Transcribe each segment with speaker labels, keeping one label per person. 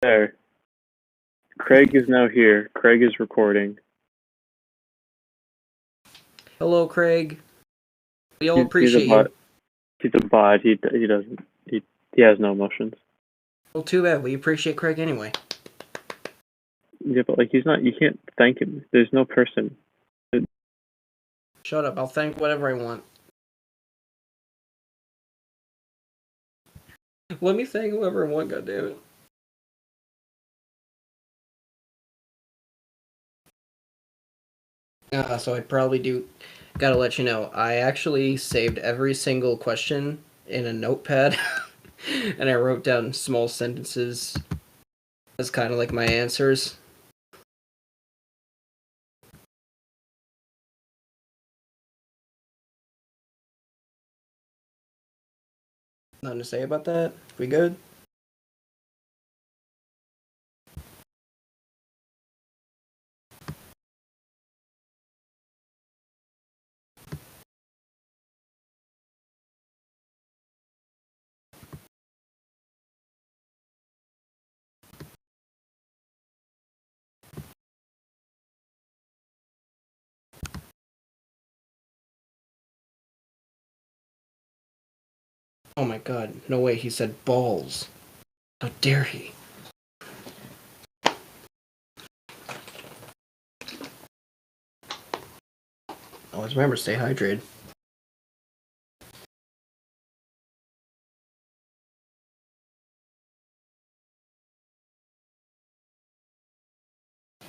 Speaker 1: There. Craig is now here. Craig is recording.
Speaker 2: Hello, Craig. We all
Speaker 1: He's a
Speaker 2: appreciate
Speaker 1: bot.
Speaker 2: you.
Speaker 1: He's a bot. He doesn't. He has no emotions.
Speaker 2: Well, too bad. We appreciate Craig anyway.
Speaker 1: Yeah, but like he's not. You can't thank him. There's no person.
Speaker 2: Shut up. I'll thank whatever I want. Let me thank whoever I want, goddammit. So I probably do. Gotta let you know, I actually saved every single question in a notepad, and I wrote down small sentences as kind of like my answers. Nothing to say about that? We good? Oh my god, no way, he said balls. How dare he? Always remember, stay hydrated.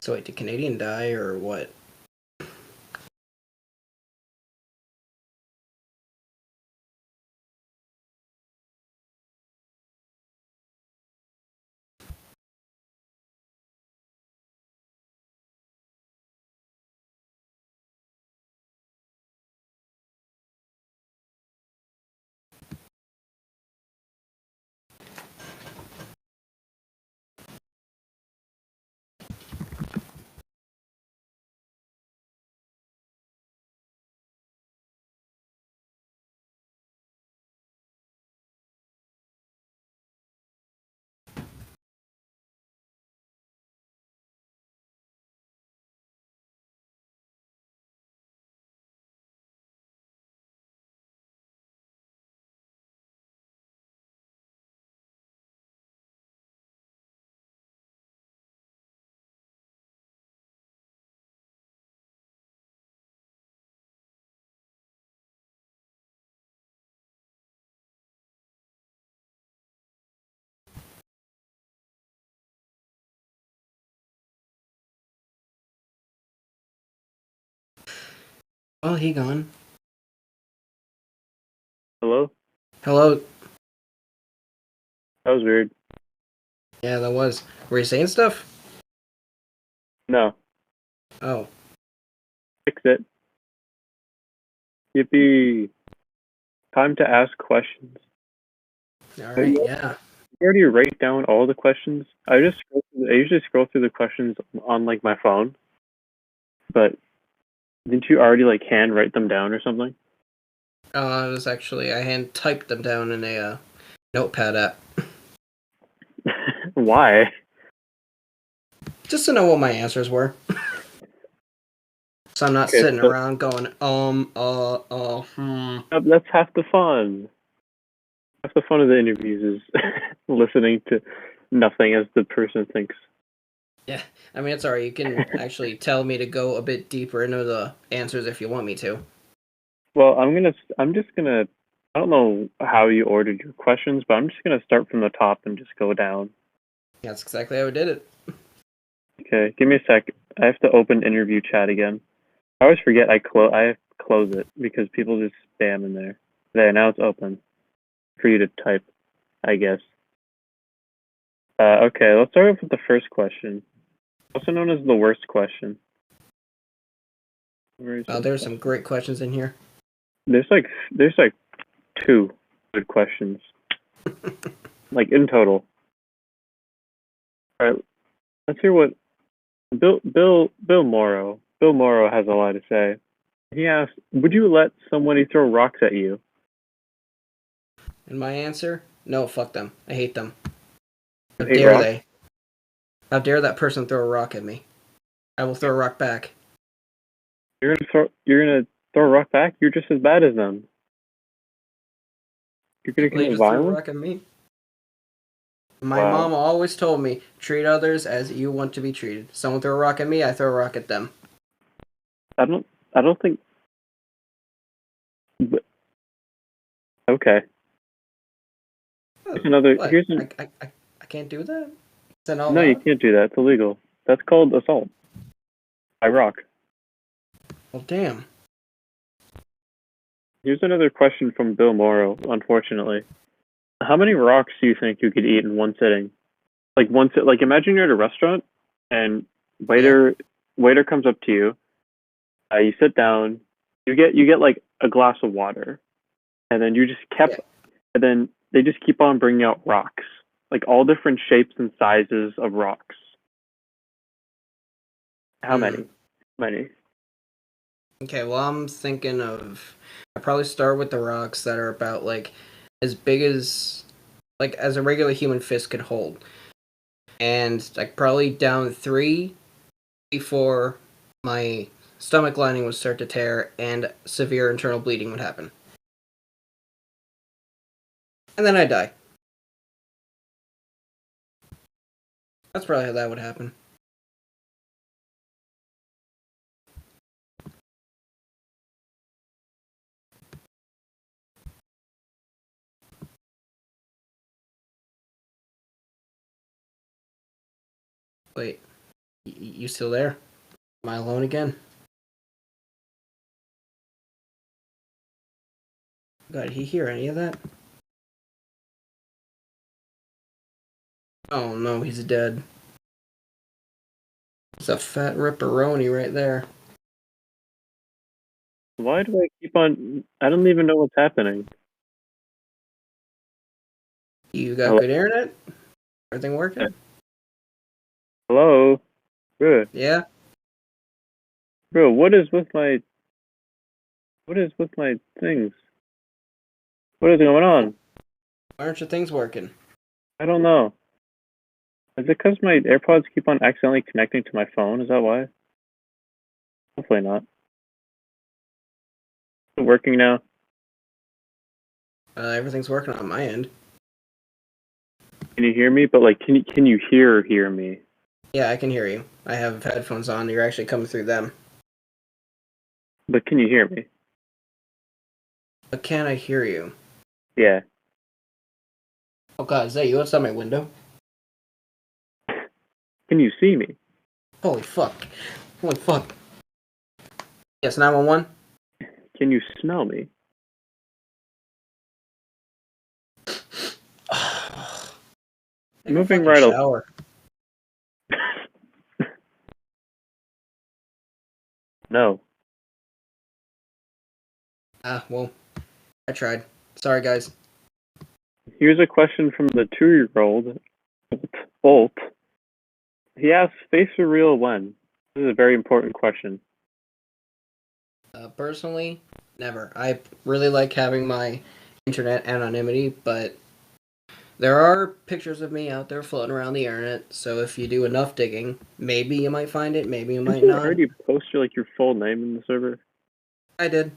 Speaker 2: So wait, did Canadian die or what? Well, he gone.
Speaker 1: Hello.
Speaker 2: Hello.
Speaker 1: That was weird.
Speaker 2: Yeah, that was. Were you saying stuff?
Speaker 1: No.
Speaker 2: Oh.
Speaker 1: Fix it. Yippee. Time to ask questions.
Speaker 2: Alright, yeah.
Speaker 1: You already write down all the questions. I usually scroll through the questions on like my phone, but didn't you already like hand write them down or something?
Speaker 2: It was actually, I hand typed them down in a notepad app.
Speaker 1: Why?
Speaker 2: Just to know what my answers were. So I'm not
Speaker 1: Okay,
Speaker 2: sitting
Speaker 1: so
Speaker 2: around going,
Speaker 1: that's half the fun. Half the fun of the interviews is listening to nothing as the person thinks.
Speaker 2: Yeah, I mean, it's alright. You can actually tell me to go a bit deeper into the answers if you want me to.
Speaker 1: Well, I'm just gonna, I don't know how you ordered your questions, but I'm just gonna start from the top and just go down.
Speaker 2: That's exactly how I did it.
Speaker 1: Okay, give me a sec. I have to open interview chat again. I always forget I close it because people just spam in there. There, now it's open for you to type, I guess. Okay, let's start off with the first question, also known as the worst question.
Speaker 2: There's some great questions in here.
Speaker 1: There's like two good questions, like in total. All right, let's hear what Bill Morrow has a lot to say. He asked, "Would you let somebody throw rocks at you?"
Speaker 2: And my answer? No, fuck them. I hate them. How
Speaker 1: You hate
Speaker 2: dare
Speaker 1: rocks?
Speaker 2: they? How dare that person throw a rock at me? I will throw a rock back.
Speaker 1: You're gonna throw a rock back? You're just as bad as them. You're gonna
Speaker 2: They
Speaker 1: commit
Speaker 2: just threw a
Speaker 1: violence?
Speaker 2: rock at me. My
Speaker 1: Wow.
Speaker 2: mom always told me, treat others as you want to be treated. Someone throw a rock at me, I throw a rock at them.
Speaker 1: I don't think. But, okay. Here's another.
Speaker 2: What?
Speaker 1: Here's an,
Speaker 2: I can't do that? Is that not
Speaker 1: no, you
Speaker 2: allowed?
Speaker 1: can't do that. It's illegal. That's called assault by rock.
Speaker 2: Well, damn.
Speaker 1: Here's another question from Bill Morrow. Unfortunately, how many rocks do you think you could eat in one sitting? Like imagine you're at a restaurant and waiter comes up to you. You sit down. You get like a glass of water, and then
Speaker 2: Yeah.
Speaker 1: and then they just keep on bringing out rocks, like all different shapes and sizes of rocks. How many? Many.
Speaker 2: Okay, well, I'm thinking of. I probably start with the rocks that are about like as big as as a regular human fist could hold, and like probably down 3 before my stomach lining would start to tear and severe internal bleeding would happen, and then I die. That's probably how that would happen. Wait, you still there? Am I alone again? God, did he hear any of that? Oh no, he's dead. It's a fat ripperoni right there.
Speaker 1: Why do I keep on? I don't even know what's happening.
Speaker 2: You got
Speaker 1: Hello?
Speaker 2: good internet? Everything working?
Speaker 1: Hello, bro.
Speaker 2: Yeah?
Speaker 1: Bro, what is with my things? What is going on?
Speaker 2: Why aren't your things working?
Speaker 1: I don't know. Is it because my AirPods keep on accidentally connecting to my phone? Is that why? Hopefully not. Is it working now?
Speaker 2: Everything's working on my end.
Speaker 1: Can you hear me? But like, can you hear me?
Speaker 2: Yeah, I can hear you. I have headphones on. You're actually coming through them.
Speaker 1: But can you hear me?
Speaker 2: But can I hear you?
Speaker 1: Yeah.
Speaker 2: Oh god, is that you outside my window?
Speaker 1: Can you see me?
Speaker 2: Holy fuck. Holy fuck. Yes, 911?
Speaker 1: Can you smell me? Moving right along.
Speaker 2: Shower.
Speaker 1: No.
Speaker 2: Well, I tried. Sorry, guys.
Speaker 1: Here's a question from the 2-year-old, Bolt. He asks, face reveal when? This is a very important question.
Speaker 2: Personally, never. I really like having my internet anonymity, but there are pictures of me out there floating around the internet, so if you do enough digging, maybe you might find it, maybe you might
Speaker 1: Didn't you
Speaker 2: not.
Speaker 1: already post your full name in the server?
Speaker 2: I did.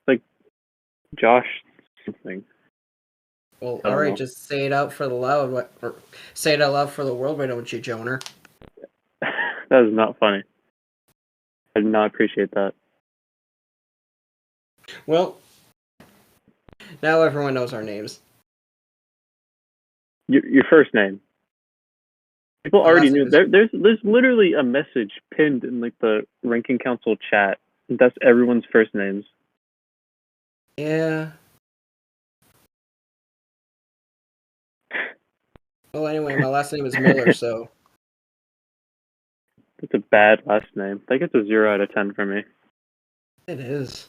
Speaker 1: Like Josh something.
Speaker 2: Well,
Speaker 1: I don't
Speaker 2: alright,
Speaker 1: know.
Speaker 2: just say it out for the loud, or say it out loud for the world, why don't you, Joner?
Speaker 1: That is not funny. I did not appreciate that.
Speaker 2: Well, now everyone knows our names.
Speaker 1: Your first name. People
Speaker 2: My
Speaker 1: already
Speaker 2: last name
Speaker 1: knew.
Speaker 2: is...
Speaker 1: There's literally a message pinned in like the ranking council chat. That's everyone's first names.
Speaker 2: Yeah. Well, anyway, my last name is Miller, so...
Speaker 1: That's a bad last name. That gets a 0 out of 10 for me.
Speaker 2: It is.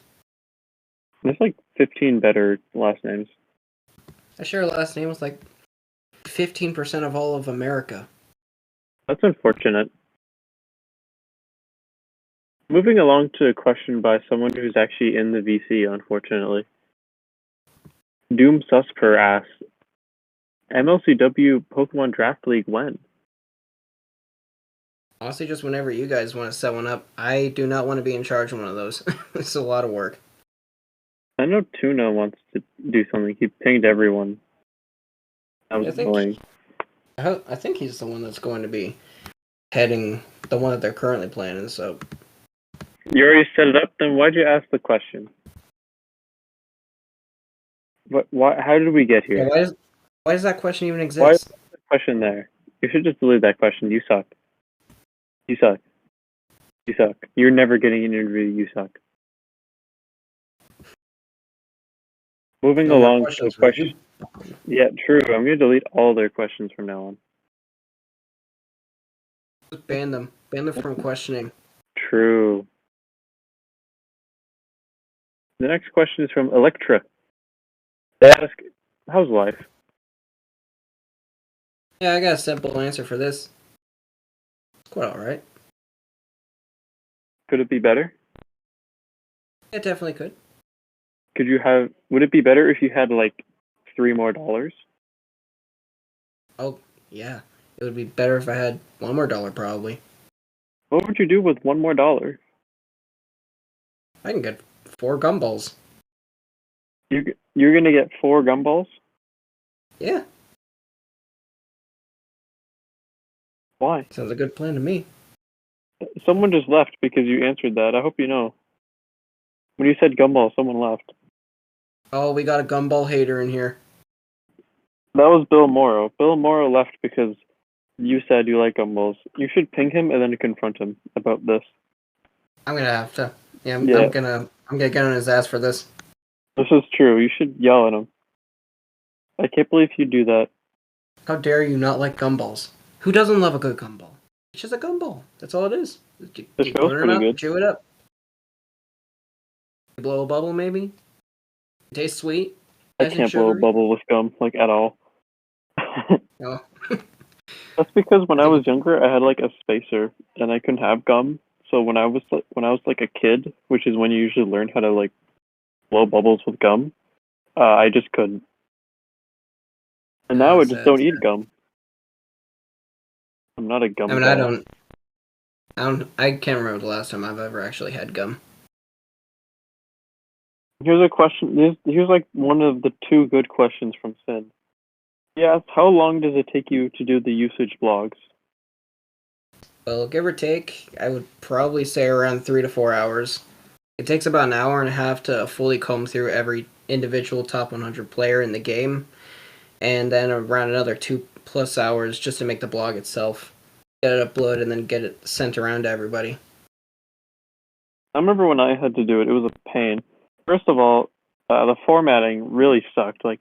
Speaker 1: There's like 15 better last names.
Speaker 2: I share a last name with like 15% of all of America.
Speaker 1: That's unfortunate. Moving along to a question by someone who's actually in the VC, unfortunately. Doom Susper asks, MLCW Pokemon Draft League when?
Speaker 2: Honestly, just whenever you guys want to set one up, I do not want to be in charge of one of those. It's a lot of work.
Speaker 1: I know Tuna wants to do something. He pinged everyone. That was
Speaker 2: I think
Speaker 1: annoying.
Speaker 2: I think he's the one that's going to be heading the one that they're currently planning. So
Speaker 1: You already set it up. Then why'd you ask the question? What? Why? How did we get
Speaker 2: yeah,
Speaker 1: here?
Speaker 2: why does that question even
Speaker 1: Why is
Speaker 2: exist?
Speaker 1: the question there? You should just delete that question. You suck. You suck. You suck. You're never getting an interview. You suck. Moving
Speaker 2: No more
Speaker 1: along to a
Speaker 2: questions for
Speaker 1: question.
Speaker 2: you.
Speaker 1: Yeah, true. I'm gonna delete all their questions from now on.
Speaker 2: Just ban them. Ban them from questioning.
Speaker 1: True. The next question is from Electra. They ask, "How's life?
Speaker 2: Yeah, I got a simple answer for this. It's quite alright.
Speaker 1: Could it be better?
Speaker 2: It definitely could.
Speaker 1: Could you have? Would it be better if you had like $3 more?
Speaker 2: Oh, yeah. It would be better if I had one more dollar, probably.
Speaker 1: What would you do with $1 more?
Speaker 2: I can get 4 gumballs.
Speaker 1: You're gonna get 4 gumballs?
Speaker 2: Yeah,
Speaker 1: Why?
Speaker 2: sounds a good plan to me.
Speaker 1: Someone just left because you answered that. I hope you know. When you said gumball, someone left.
Speaker 2: Oh, we got a gumball hater in here.
Speaker 1: That was Bill Morrow. Bill Morrow left because you said you like gumballs. You should ping him and then confront him about this.
Speaker 2: I'm gonna have to. Yeah,
Speaker 1: Yeah.
Speaker 2: I'm gonna get on his ass for this.
Speaker 1: This is true. You should yell at him. I can't believe you do that.
Speaker 2: How dare you not like gumballs? Who doesn't love a good gumball? It's just a gumball. That's all it is. You
Speaker 1: This
Speaker 2: put
Speaker 1: feels
Speaker 2: it in your
Speaker 1: pretty
Speaker 2: mouth,
Speaker 1: good.
Speaker 2: chew it up. You blow a bubble, maybe. It tastes sweet.
Speaker 1: I
Speaker 2: Nice and
Speaker 1: can't blow a
Speaker 2: sugary.
Speaker 1: bubble with gum, like, at all.
Speaker 2: Oh.
Speaker 1: That's because when
Speaker 2: I
Speaker 1: I
Speaker 2: think
Speaker 1: was younger, I had like a spacer and I couldn't have gum. So when I was like a kid, which is when you usually learn how to like blow bubbles with gum, I just couldn't. And now I just
Speaker 2: sad.
Speaker 1: don't eat gum. I'm not a
Speaker 2: I
Speaker 1: gum
Speaker 2: mean,
Speaker 1: guy.
Speaker 2: I can't remember the last time I've ever actually had gum.
Speaker 1: Here's a question. Here's like one of the 2 good questions from Finn. He asks, how long does it take you to do the usage blogs?
Speaker 2: Well, give or take, I would probably say around 3 to 4 hours. It takes about an hour and a half to fully comb through every individual top 100 player in the game, and then around another 2+ hours just to make the blog itself. Get it uploaded and then get it sent around to everybody.
Speaker 1: I remember when I had to do it, it was a pain. First of all, the formatting really sucked. Like,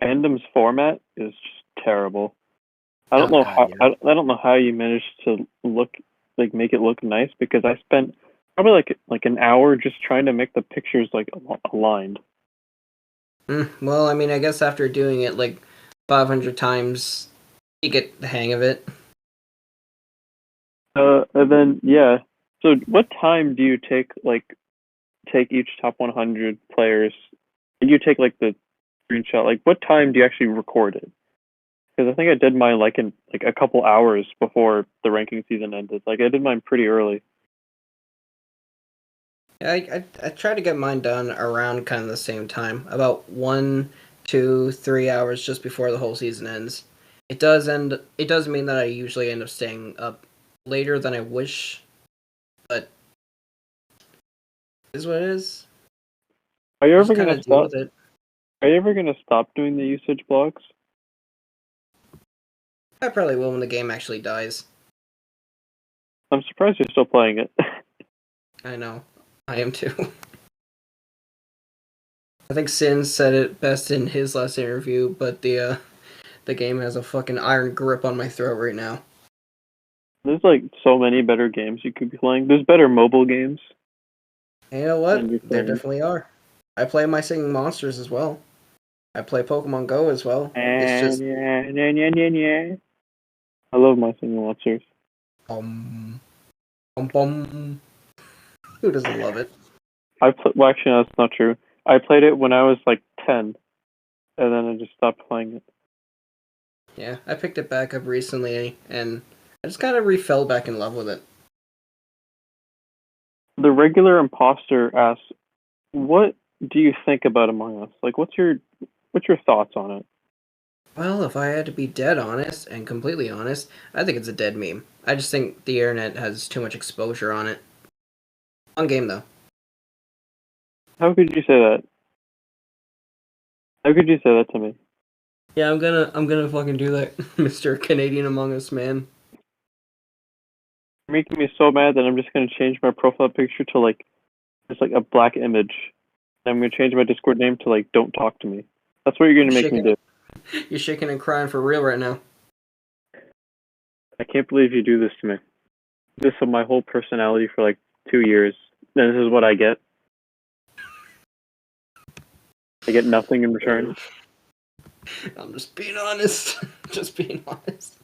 Speaker 1: Fandom's format is just terrible. I don't
Speaker 2: Oh
Speaker 1: know
Speaker 2: god,
Speaker 1: how
Speaker 2: yeah.
Speaker 1: I don't know how you managed to make it look nice because I spent probably like an hour just trying to make the pictures like aligned.
Speaker 2: Well, I mean, I guess after doing it like 500 times, you get the hang of it.
Speaker 1: And then yeah. So what time do you take each top 100 players? And you take like the screenshot. Like what time do you actually record it? Because I think I did mine like in like a couple hours before the ranking season ended. Like I did mine pretty early.
Speaker 2: I try to get mine done around kind of the same time, about 1, 2, 3 hours just before the whole season ends. It does end. It does mean that I usually end up staying up later than I wish, but it is what it is.
Speaker 1: Are you
Speaker 2: I
Speaker 1: ever
Speaker 2: just kind
Speaker 1: gonna
Speaker 2: of deal
Speaker 1: stop?
Speaker 2: with it.
Speaker 1: Are you ever gonna stop doing the usage blogs?
Speaker 2: I probably will when the game actually dies.
Speaker 1: I'm surprised you're still playing it.
Speaker 2: I know. I am too. I think Sin said it best in his last interview, but the game has a fucking iron grip on my throat right now.
Speaker 1: There's like so many better games you could be playing. There's better mobile games
Speaker 2: And you know
Speaker 1: than
Speaker 2: what?
Speaker 1: you're
Speaker 2: There
Speaker 1: playing.
Speaker 2: definitely are. I play My Singing Monsters as well. I play Pokemon Go as well. It's
Speaker 1: And
Speaker 2: just
Speaker 1: yeah. I love my single monsters.
Speaker 2: bum bum. Who doesn't love it?
Speaker 1: Well, actually, no, that's not true. I played it when I was like 10, and then I just stopped playing it.
Speaker 2: Yeah, I picked it back up recently, and I just kind of refell back in love with it.
Speaker 1: The regular imposter asks, "What do you think about Among Us? Like, what's your thoughts on it?"
Speaker 2: Well, if I had to be dead honest and completely honest, I think it's a dead meme. I just think the internet has too much exposure on it. Fun game though.
Speaker 1: How could you say that? How could you say that to me?
Speaker 2: Yeah, I'm gonna fucking do that, Mr. Canadian Among Us man.
Speaker 1: You're making me so mad that I'm just gonna change my profile picture to like just like a black image. I'm gonna change my Discord name to like "Don't talk to me." That's what you're gonna make me do.
Speaker 2: You're shaking and crying for real right now.
Speaker 1: I can't believe you do this to me. This is my whole personality for like 2 years, and this is what I get. I get nothing in return.
Speaker 2: I'm just being honest. Just being honest.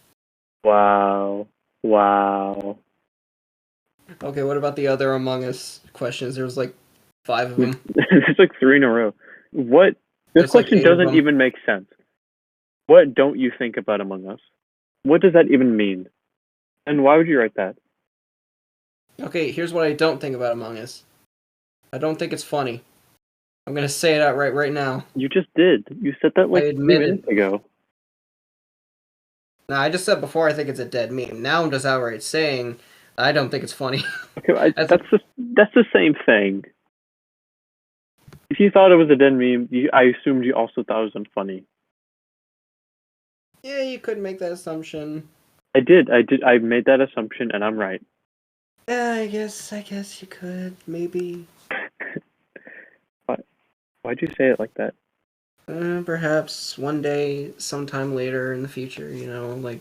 Speaker 1: Wow.
Speaker 2: Okay, what about the other Among Us questions? There was like 5 of them.
Speaker 1: It's like 3 in a row. What? This
Speaker 2: There's like
Speaker 1: question
Speaker 2: 8 of
Speaker 1: doesn't
Speaker 2: them.
Speaker 1: even make sense. What don't you think about Among Us? What does that even mean? And why would you write that?
Speaker 2: Okay, here's what I don't think about Among Us. I don't think it's funny. I'm gonna say it outright right now.
Speaker 1: You just did. You said that like
Speaker 2: I
Speaker 1: 3
Speaker 2: admit
Speaker 1: minutes
Speaker 2: it.
Speaker 1: ago.
Speaker 2: Now, I just said before I think it's a dead meme. Now I'm just outright saying I don't think it's funny.
Speaker 1: Okay,
Speaker 2: That's
Speaker 1: that's the same thing. If you thought it was a dead meme, I assumed you also thought it was unfunny.
Speaker 2: Yeah, you could make that assumption.
Speaker 1: I did. I made that assumption, and I'm right.
Speaker 2: Yeah, I guess you could, maybe.
Speaker 1: Why'd you say it like that?
Speaker 2: Perhaps one day, sometime later in the future, like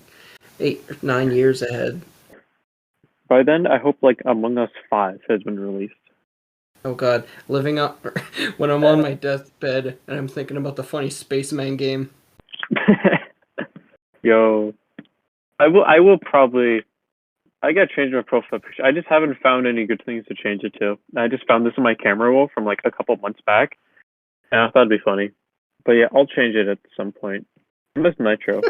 Speaker 2: 8 or 9 years ahead.
Speaker 1: By then, I hope like Among Us 5 has been released.
Speaker 2: Oh god, living up when I'm on my deathbed and I'm thinking about the funny Spaceman game.
Speaker 1: Yo, I will probably. I gotta change my profile picture. I just haven't found any good things to change it to. I just found this in my camera roll from like a couple months back, and I thought it'd be funny. But yeah, I'll change it at some point. I miss Nitro.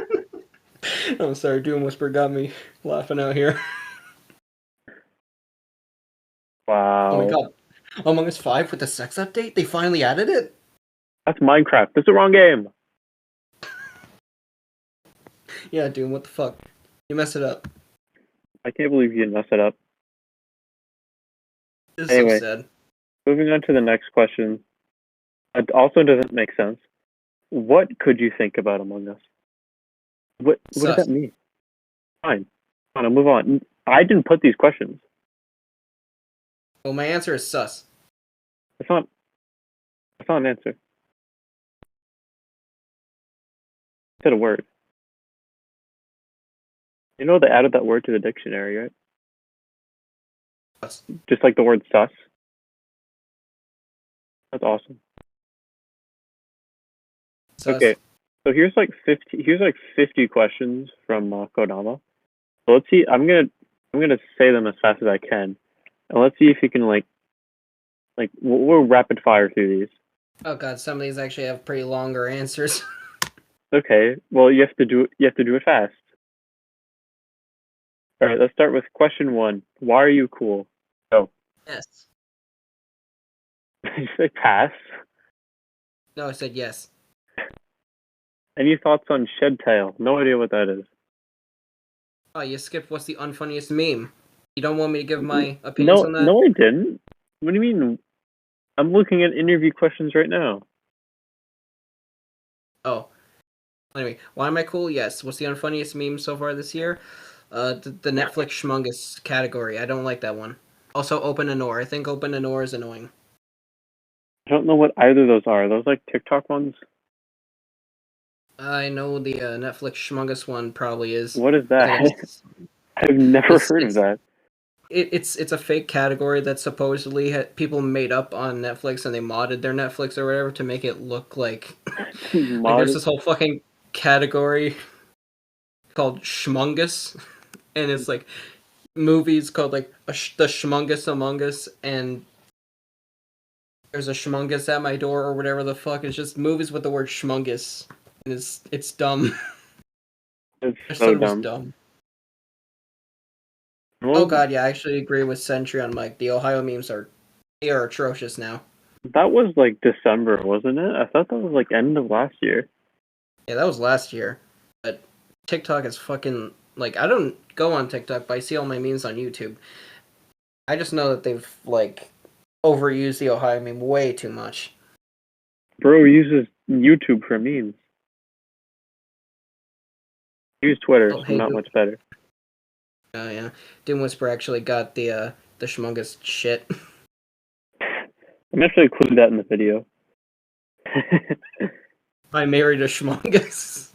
Speaker 2: I'm sorry, Doom Whisper got me laughing out here.
Speaker 1: Wow.
Speaker 2: Oh my god. Among Us 5 with the sex update? They finally added it?
Speaker 1: That's Minecraft. That's the wrong game.
Speaker 2: Yeah, Doom, what the fuck? You messed it up.
Speaker 1: I can't believe you didn't mess it up.
Speaker 2: This is
Speaker 1: Anyway.
Speaker 2: so sad.
Speaker 1: Moving on to the next question. It also doesn't make sense. What could you think about Among Us? What does that mean? Fine. I'll move on. I didn't put these questions.
Speaker 2: Well, my answer is sus.
Speaker 1: That's not an answer. I said a word. You know they added that word to the dictionary, right?
Speaker 2: Sus.
Speaker 1: Just like the word sus. That's awesome.
Speaker 2: Sus.
Speaker 1: Okay. So here's like 50 questions from Kodama. So let's see. I'm gonna say them as fast as I can, and let's see if you can like we'll rapid fire through these.
Speaker 2: Oh god, some of these actually have pretty longer answers.
Speaker 1: Okay. Well, you have to do it fast. All right. Let's start with question 1. Why are you cool? Oh.
Speaker 2: Yes.
Speaker 1: Did you say pass?
Speaker 2: No, I said yes.
Speaker 1: Any thoughts on Shedtail? No idea what that is.
Speaker 2: Oh, you skipped what's the unfunniest meme. You don't want me to give my opinions on that?
Speaker 1: No, I didn't. What do you mean? I'm looking at interview questions right now.
Speaker 2: Oh. Anyway, why am I cool? Yes. What's the unfunniest meme so far this year? The Netflix Schmungus category. I don't like that one. Also, Open Anor. I think Open Anor is annoying.
Speaker 1: I don't know what either of those are. Are those like TikTok ones?
Speaker 2: I know the Netflix Schmungus one probably is.
Speaker 1: What is that? I've never heard of that.
Speaker 2: It's a fake category that supposedly people made up on Netflix and they modded their Netflix or whatever to make it look like like there's this whole fucking category called Schmungus, and it's like movies called like the Schmungus Among Us, and there's a Schmungus at my door or whatever the fuck. It's just movies with the word Schmungus, and it's dumb.
Speaker 1: It's
Speaker 2: I
Speaker 1: so
Speaker 2: thought it was
Speaker 1: dumb.
Speaker 2: dumb. Oh god, yeah, I actually agree with Sentry on Mike. The Ohio memes are atrocious now.
Speaker 1: That was like December, wasn't it? I thought that was like end of last year.
Speaker 2: Yeah, that was last year. But TikTok is fucking like I don't go on TikTok, but I see all my memes on YouTube. I just know that they've like overused the Ohio meme way too much.
Speaker 1: Bro uses YouTube for memes. Use Twitter,
Speaker 2: Oh,
Speaker 1: so
Speaker 2: hey,
Speaker 1: not much better.
Speaker 2: oh yeah, Doom Whisper actually got the Schmungus shit.
Speaker 1: I'm actually including that in the video.
Speaker 2: I married a Schmungus.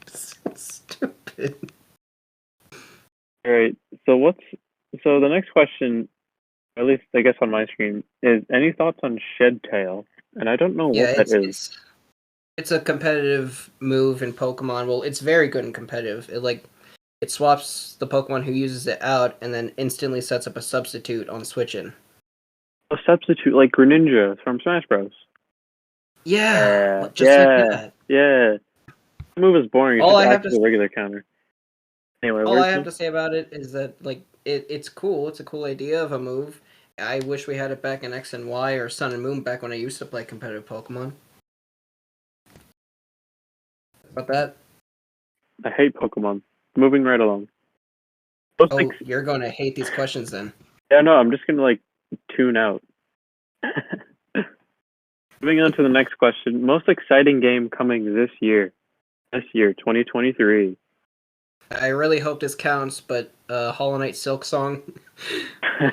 Speaker 2: So stupid.
Speaker 1: Alright, so the next question, at least I guess on my screen, is any thoughts on Shed Tail? And I don't know
Speaker 2: Yeah,
Speaker 1: what that is.
Speaker 2: it's a competitive move in Pokemon. Well, it's very good and competitive. It swaps the Pokemon who uses it out and then instantly sets up a substitute on switching.
Speaker 1: A substitute like Greninja from Smash Bros.
Speaker 2: Yeah, just like
Speaker 1: Yeah,
Speaker 2: that.
Speaker 1: yeah. The move is boring. It's
Speaker 2: All
Speaker 1: just
Speaker 2: I have
Speaker 1: acts
Speaker 2: to
Speaker 1: as a regular counter. Anyway,
Speaker 2: all I
Speaker 1: where's
Speaker 2: have
Speaker 1: the...
Speaker 2: to say about it is that it's cool. It's a cool idea of a move. I wish we had it back in X and Y or Sun and Moon back when I used to play competitive Pokemon. About that?
Speaker 1: I hate Pokemon. Moving right along.
Speaker 2: Oh, you're going to hate these questions then.
Speaker 1: Yeah, no, I'm just gonna like tune out. Moving on to the next question. Most exciting game coming this year. This year, 2023.
Speaker 2: I really hope this counts, but Hollow Knight Silk Song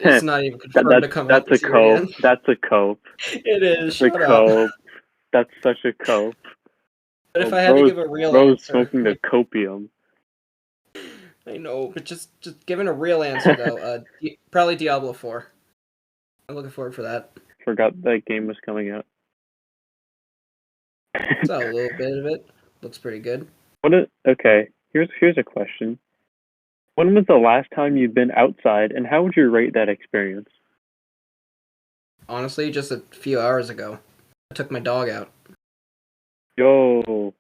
Speaker 2: is not even confirmed to come out
Speaker 1: That's a
Speaker 2: this year
Speaker 1: cope.
Speaker 2: yet.
Speaker 1: That's a cope.
Speaker 2: It is.
Speaker 1: That's a
Speaker 2: Shut up.
Speaker 1: cope. That's such a cope.
Speaker 2: But if
Speaker 1: Oh,
Speaker 2: I had to give a real
Speaker 1: bro's
Speaker 2: answer,
Speaker 1: smoking the copium.
Speaker 2: I know, but just giving a real answer though, probably Diablo 4. I'm looking forward for that.
Speaker 1: Forgot that game was coming out.
Speaker 2: Saw a little bit of it. Looks pretty good.
Speaker 1: Okay, here's a question. When was the last time you've been outside, and how would you rate that experience?
Speaker 2: Honestly, just a few hours ago, I took my dog out.
Speaker 1: Yo,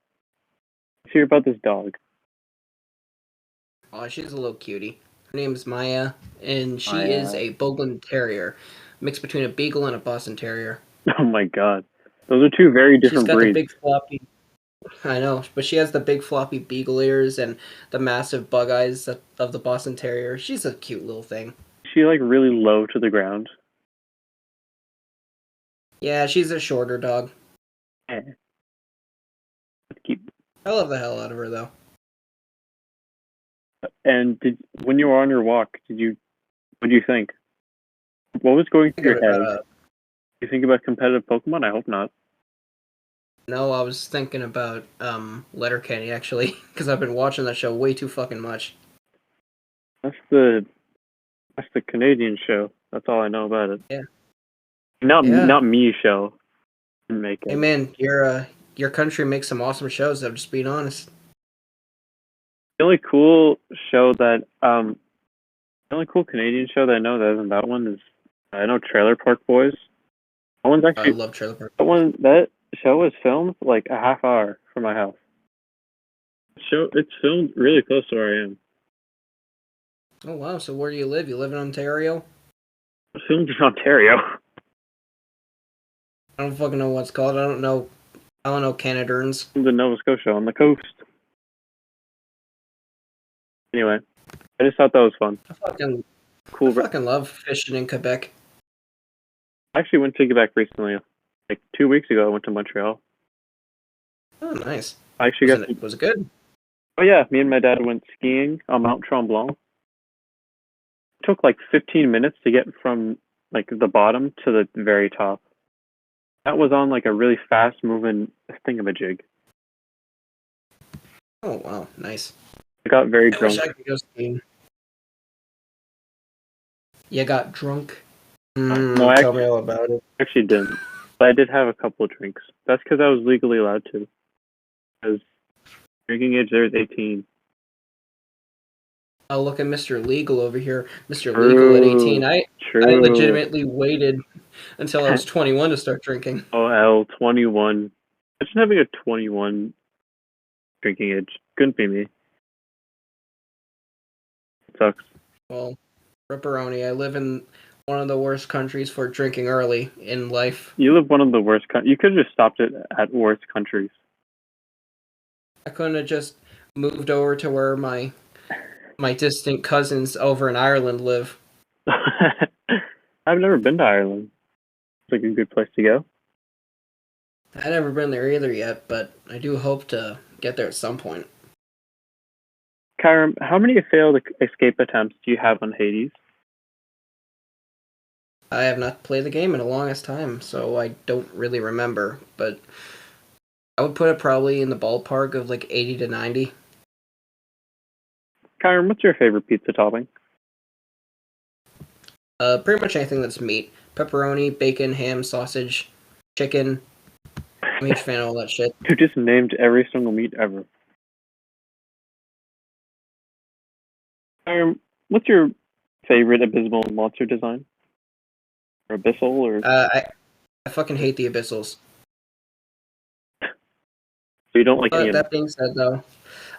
Speaker 1: let's hear about this dog.
Speaker 2: Oh, she's a little cutie. Her name's Maya, and she is
Speaker 1: Maya.
Speaker 2: a Boglin Terrier, mixed between a Beagle and a Boston Terrier.
Speaker 1: Oh my god. Those are two very
Speaker 2: She's
Speaker 1: different
Speaker 2: got the
Speaker 1: breeds.
Speaker 2: big floppy. I know, but she has the big floppy beagle ears and the massive bug eyes of the Boston Terrier. She's a cute little thing.
Speaker 1: Is she like really low to the ground?
Speaker 2: Yeah, she's a shorter dog.
Speaker 1: Eh. Let's keep.
Speaker 2: I love the hell out of her though.
Speaker 1: And when you were on your walk, what do you think? What was going through your head? You think about competitive Pokemon? I hope not.
Speaker 2: No, I was thinking about Letterkenny actually, because I've been watching that show way too fucking much.
Speaker 1: That's the Canadian show. That's all I know about it.
Speaker 2: Yeah.
Speaker 1: Not
Speaker 2: Yeah.
Speaker 1: me show. Didn't make it.
Speaker 2: Hey man, your country makes some awesome shows. I'm just being honest.
Speaker 1: The only cool show that the only cool Canadian show that I know that isn't that one is I know Trailer Park Boys. That one's
Speaker 2: I
Speaker 1: actually
Speaker 2: love Trailer Park.
Speaker 1: that show was filmed like a half hour from my house. It's filmed really close to where I am.
Speaker 2: Oh wow, so where do you live? You live in Ontario?
Speaker 1: It's filmed in Ontario.
Speaker 2: I don't fucking know what it's called. I don't know Canaderns.
Speaker 1: Filmed in Nova Scotia on the coast. Anyway, I just thought that was fun.
Speaker 2: I fucking
Speaker 1: Cool.
Speaker 2: love fishing in Quebec.
Speaker 1: I actually went to Quebec recently. Like 2 weeks ago, I went to Montreal.
Speaker 2: Oh, nice.
Speaker 1: I actually
Speaker 2: Was it good?
Speaker 1: Oh yeah, me and my dad went skiing on Mount Tremblant. It took like 15 minutes to get from like the bottom to the very top. That was on like a really fast moving thingamajig.
Speaker 2: Oh wow, nice.
Speaker 1: I got very
Speaker 2: I
Speaker 1: drunk.
Speaker 2: wish I could go skiing. You got drunk?
Speaker 1: No, I
Speaker 2: Tell me all about it.
Speaker 1: actually didn't. But I did have a couple of drinks. That's because I was legally allowed to. Because drinking age there is 18.
Speaker 2: Oh, look at Mr. Legal over here. Mr. Legal at 18. I legitimately waited until I was 21 to start drinking.
Speaker 1: Oh, L 21. Imagine having a 21 drinking age. Couldn't be me. It sucks.
Speaker 2: Well, Pepperoni. I live in one of the worst countries for drinking early in life.
Speaker 1: You live one of the worst. You could have just stopped it at worst countries.
Speaker 2: I couldn't have just moved over to where my distant cousins over in Ireland live.
Speaker 1: I've never been to Ireland. It's like a good place to go.
Speaker 2: I've never been there either yet, but I do hope to get there at some point.
Speaker 1: Kyrem, how many failed escape attempts do you have on Hades?
Speaker 2: I have not played the game in the longest time, so I don't really remember, but I would put it probably in the ballpark of like 80 to 90.
Speaker 1: Kyrem, what's your favorite pizza topping?
Speaker 2: Pretty much anything that's meat. Pepperoni, bacon, ham, sausage, chicken. I'm a huge fan of all that shit.
Speaker 1: You just named every single meat ever. What's your favorite abysmal monster design? Or Abyssal, or
Speaker 2: I fucking hate the Abyssals.
Speaker 1: so you don't like any of them?
Speaker 2: That being said, though,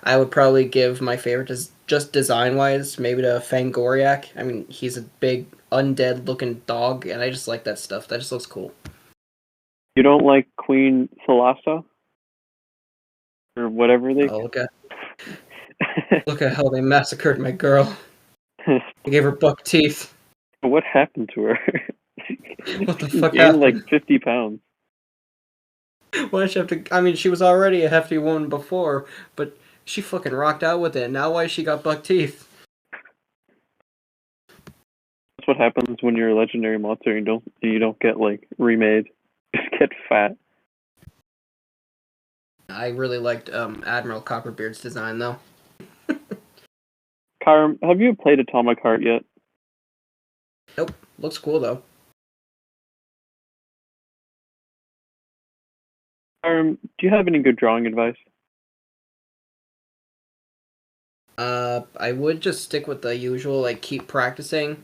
Speaker 2: I would probably give my favorite, just design-wise, maybe to Fangoriac. I mean, he's a big, undead-looking dog, and I just like that stuff. That just looks cool.
Speaker 1: You don't like Queen Thalassa? Or whatever they...
Speaker 2: Oh, look at how they massacred my girl. They gave her buck teeth.
Speaker 1: What happened to her?
Speaker 2: What the fuck
Speaker 1: gained
Speaker 2: happened?
Speaker 1: like 50 pounds.
Speaker 2: Why'd she have to... I mean, she was already a hefty woman before, but she fucking rocked out with it. Now why she got buck teeth?
Speaker 1: That's what happens when you're a legendary monster and you don't get like remade. You just get fat.
Speaker 2: I really liked Admiral Copperbeard's design, though.
Speaker 1: Kyrem, have you played Atomic Heart yet?
Speaker 2: Nope. Looks cool, though.
Speaker 1: Kyrem, do you have any good drawing advice?
Speaker 2: I would just stick with the usual, like, keep practicing.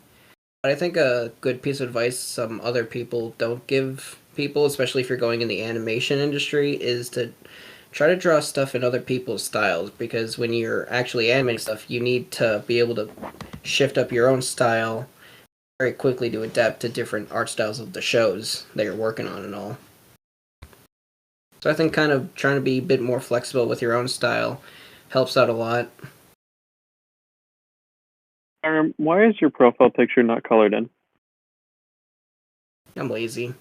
Speaker 2: But I think a good piece of advice some other people don't give people, especially if you're going in the animation industry, is to try to draw stuff in other people's styles, because when you're actually animating stuff, you need to be able to shift up your own style very quickly to adapt to different art styles of the shows that you're working on and all. So I think kind of trying to be a bit more flexible with your own style helps out a lot.
Speaker 1: Why is your profile picture not colored in?
Speaker 2: I'm lazy.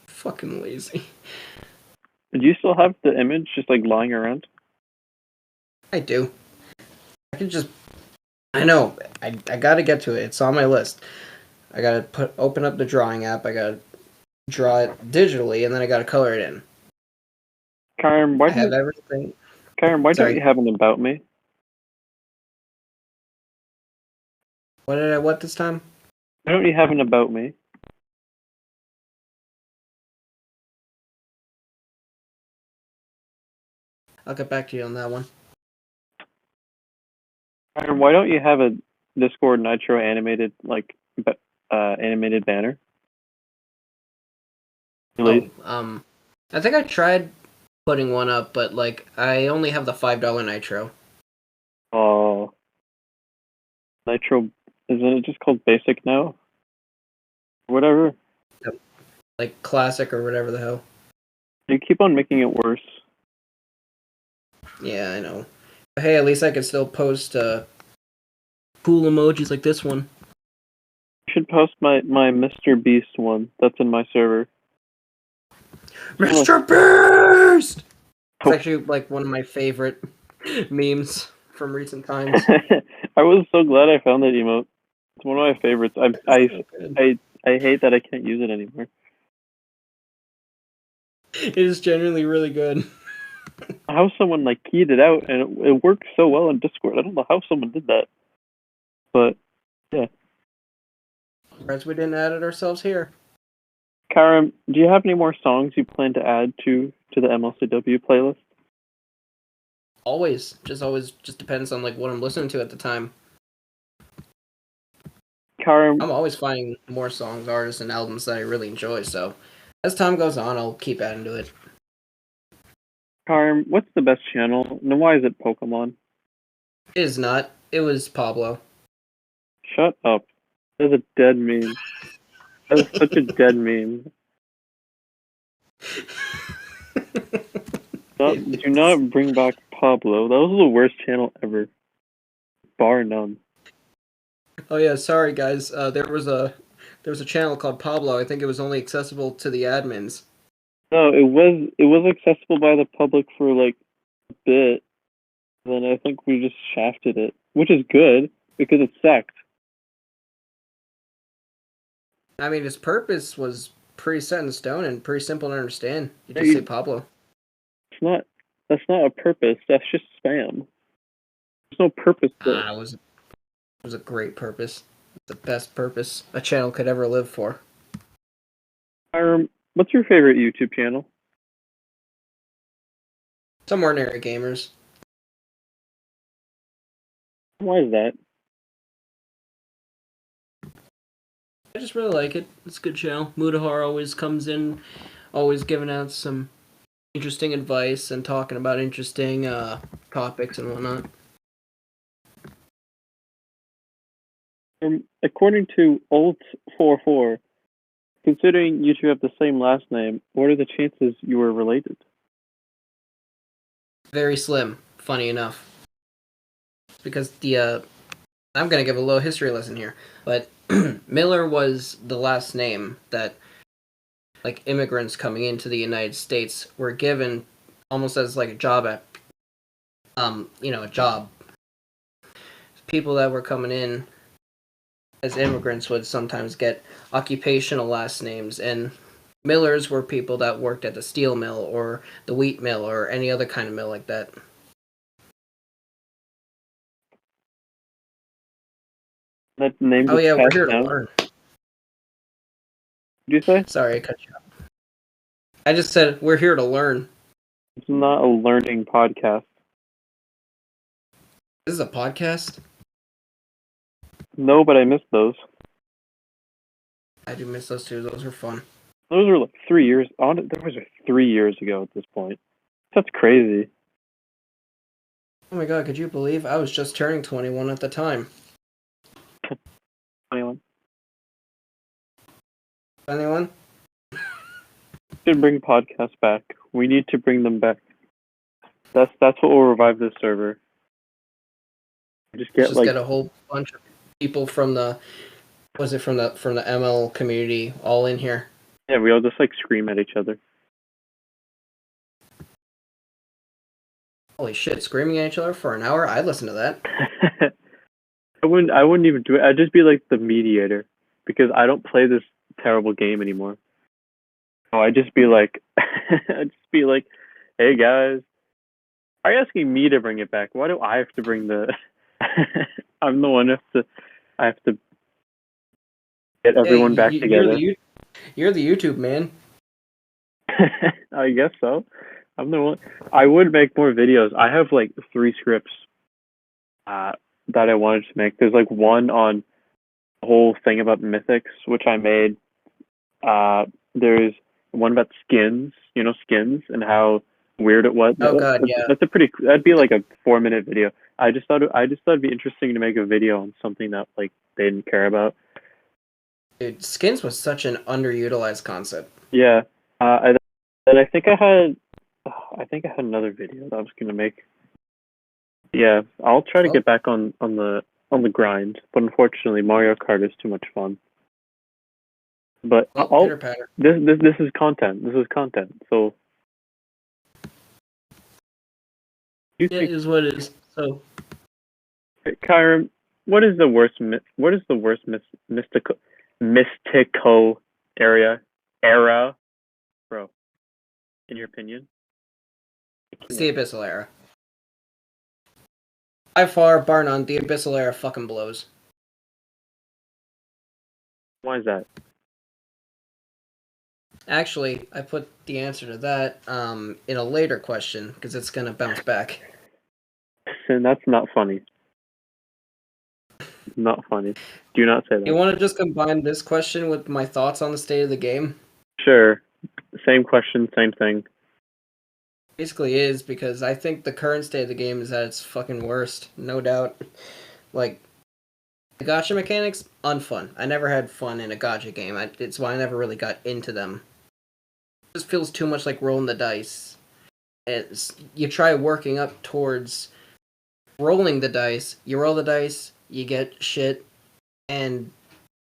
Speaker 2: Fucking lazy.
Speaker 1: Do you still have the image just like lying around?
Speaker 2: I do. I could just... I know. I gotta get to it. It's on my list. I gotta open up the drawing app. I gotta draw it digitally, and then I gotta color it in.
Speaker 1: Kyrem,
Speaker 2: I have everything.
Speaker 1: Kyrem, why don't you have an about me?
Speaker 2: What this time?
Speaker 1: Why don't you have an about me?
Speaker 2: I'll get back to you on that one.
Speaker 1: Kyrem, why don't you have a Discord Nitro animated animated banner? Really?
Speaker 2: Oh, I think I tried putting one up, but like I only have the $5 Nitro.
Speaker 1: Oh, Nitro, isn't it just called Basic now? Whatever.
Speaker 2: Yep. Like Classic or whatever the hell.
Speaker 1: You keep on making it worse.
Speaker 2: Yeah, I know. But hey, at least I can still post cool emojis like this one.
Speaker 1: You should post my Mr. Beast one. That's in my server.
Speaker 2: Mr. Beast! It's actually like one of my favorite memes from recent times.
Speaker 1: I was so glad I found that emote. It's one of my favorites. I hate that I can't use it anymore.
Speaker 2: It is genuinely really good.
Speaker 1: How someone like keyed it out and it works so well in Discord. I don't know how someone did that. But yeah.
Speaker 2: As we didn't add it ourselves here.
Speaker 1: Kyrem, do you have any more songs you plan to add to the MLCW playlist?
Speaker 2: Always just depends on like what I'm listening to at the time.
Speaker 1: Kyrem,
Speaker 2: I'm always finding more songs, artists, and albums that I really enjoy, so as time goes on, I'll keep adding to it.
Speaker 1: Kyrem, what's the best channel? And why is it Pokemon?
Speaker 2: It is not. It was Pablo.
Speaker 1: Shut up. That's a dead meme. That is such a dead meme. Do not bring back Pablo. That was the worst channel ever. Bar none.
Speaker 2: Oh yeah, sorry guys. There was a channel called Pablo. I think it was only accessible to the admins.
Speaker 1: No, it was accessible by the public for like a bit. Then I think we just shafted it, which is good because it sucked.
Speaker 2: I mean, its purpose was pretty set in stone and pretty simple to understand. You
Speaker 1: Yeah,
Speaker 2: just say Pablo.
Speaker 1: It's not. That's not a purpose. That's just spam. There's no purpose to it.
Speaker 2: It was a great purpose. The best purpose a channel could ever live for.
Speaker 1: What's your favorite YouTube channel?
Speaker 2: Some ordinary gamers.
Speaker 1: Why is that?
Speaker 2: I just really like it. It's a good channel. Mudahar always comes in, always giving out some interesting advice and talking about interesting topics and whatnot.
Speaker 1: According to Alt44, considering you two have the same last name, what are the chances you were related?
Speaker 2: Very slim, funny enough. Because the I'm gonna give a little history lesson here, but Miller was the last name that like immigrants coming into the United States were given almost as like a job at a job. People that were coming in as immigrants would sometimes get occupational last names, and Millers were people that worked at the steel mill or the wheat mill or any other kind of mill like that.
Speaker 1: That name
Speaker 2: Oh
Speaker 1: just
Speaker 2: yeah, we're
Speaker 1: passed
Speaker 2: here to
Speaker 1: down.
Speaker 2: learn.
Speaker 1: What did you say?
Speaker 2: Sorry, I cut you off. I just said we're here to learn.
Speaker 1: It's not a learning podcast.
Speaker 2: This is a podcast?
Speaker 1: No, but I missed those.
Speaker 2: I do miss those too. Those were fun.
Speaker 1: Those were like 3 years. Those were 3 years ago at this point. That's crazy.
Speaker 2: Oh my god, could you believe I was just turning 21 at the time?
Speaker 1: 21.
Speaker 2: Anyone?
Speaker 1: Should bring podcasts back. We need to bring them back. That's what will revive this server. Just get
Speaker 2: Get a whole bunch of people from the from the ML community all in here.
Speaker 1: Yeah, we all just like scream at each other.
Speaker 2: Holy shit, screaming at each other for an hour? I'd listen to that.
Speaker 1: I wouldn't even do it. I'd just be like the mediator because I don't play this terrible game anymore. So I'd just be like hey guys, are you asking me to bring it back? Why do I have to bring the I'm the one I have to get everyone back together.
Speaker 2: You're the YouTube man.
Speaker 1: I guess so. I'm the one. I would make more videos. I have like 3 scripts that I wanted to make. There's like one on the whole thing about mythics, which I made. There's one about skins, skins and how weird it was.
Speaker 2: Oh god, yeah.
Speaker 1: That'd be like a 4-minute video. I just thought it'd be interesting to make a video on something that like they didn't care about.
Speaker 2: Dude, skins was such an underutilized concept.
Speaker 1: Yeah. And I think I had another video that I was gonna make. Yeah, I'll try to get back on the grind, but unfortunately Mario Kart is too much fun. But this is content. This is content. So
Speaker 2: it is what it is. So,
Speaker 1: Kyrem, what is the worst mystico era, bro? In your opinion?
Speaker 2: It's the Abyssal Era. By far, bar none, the Abyssal Era fucking blows.
Speaker 1: Why is that?
Speaker 2: Actually, I put the answer to that in a later question, because it's going to bounce back.
Speaker 1: And that's not funny. Not funny. Do not say that.
Speaker 2: You want to just combine this question with my thoughts on the state of the game?
Speaker 1: Sure. Same question, same thing.
Speaker 2: Basically is, because I think the current state of the game is at its fucking worst, no doubt. Like, The gacha mechanics, unfun. I never had fun in a gacha game. It's why I never really got into them. It just feels too much like rolling the dice. You try working up towards rolling the dice. You roll the dice, you get shit, and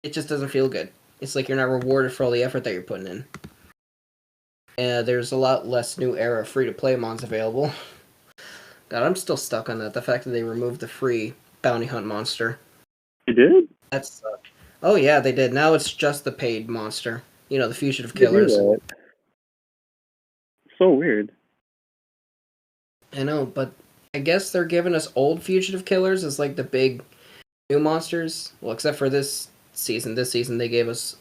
Speaker 2: it just doesn't feel good. It's like you're not rewarded for all the effort that you're putting in. There's a lot less new era free-to-play mons available. God, I'm still stuck on that. The fact that they removed the free bounty hunt monster.
Speaker 1: You did?
Speaker 2: That sucked. Oh yeah, they did. Now it's just the paid monster. You know, the fugitive
Speaker 1: They do
Speaker 2: killers.
Speaker 1: that. So weird.
Speaker 2: I know, but I guess they're giving us old fugitive killers as like the big new monsters. Well, except for this season. This season they gave us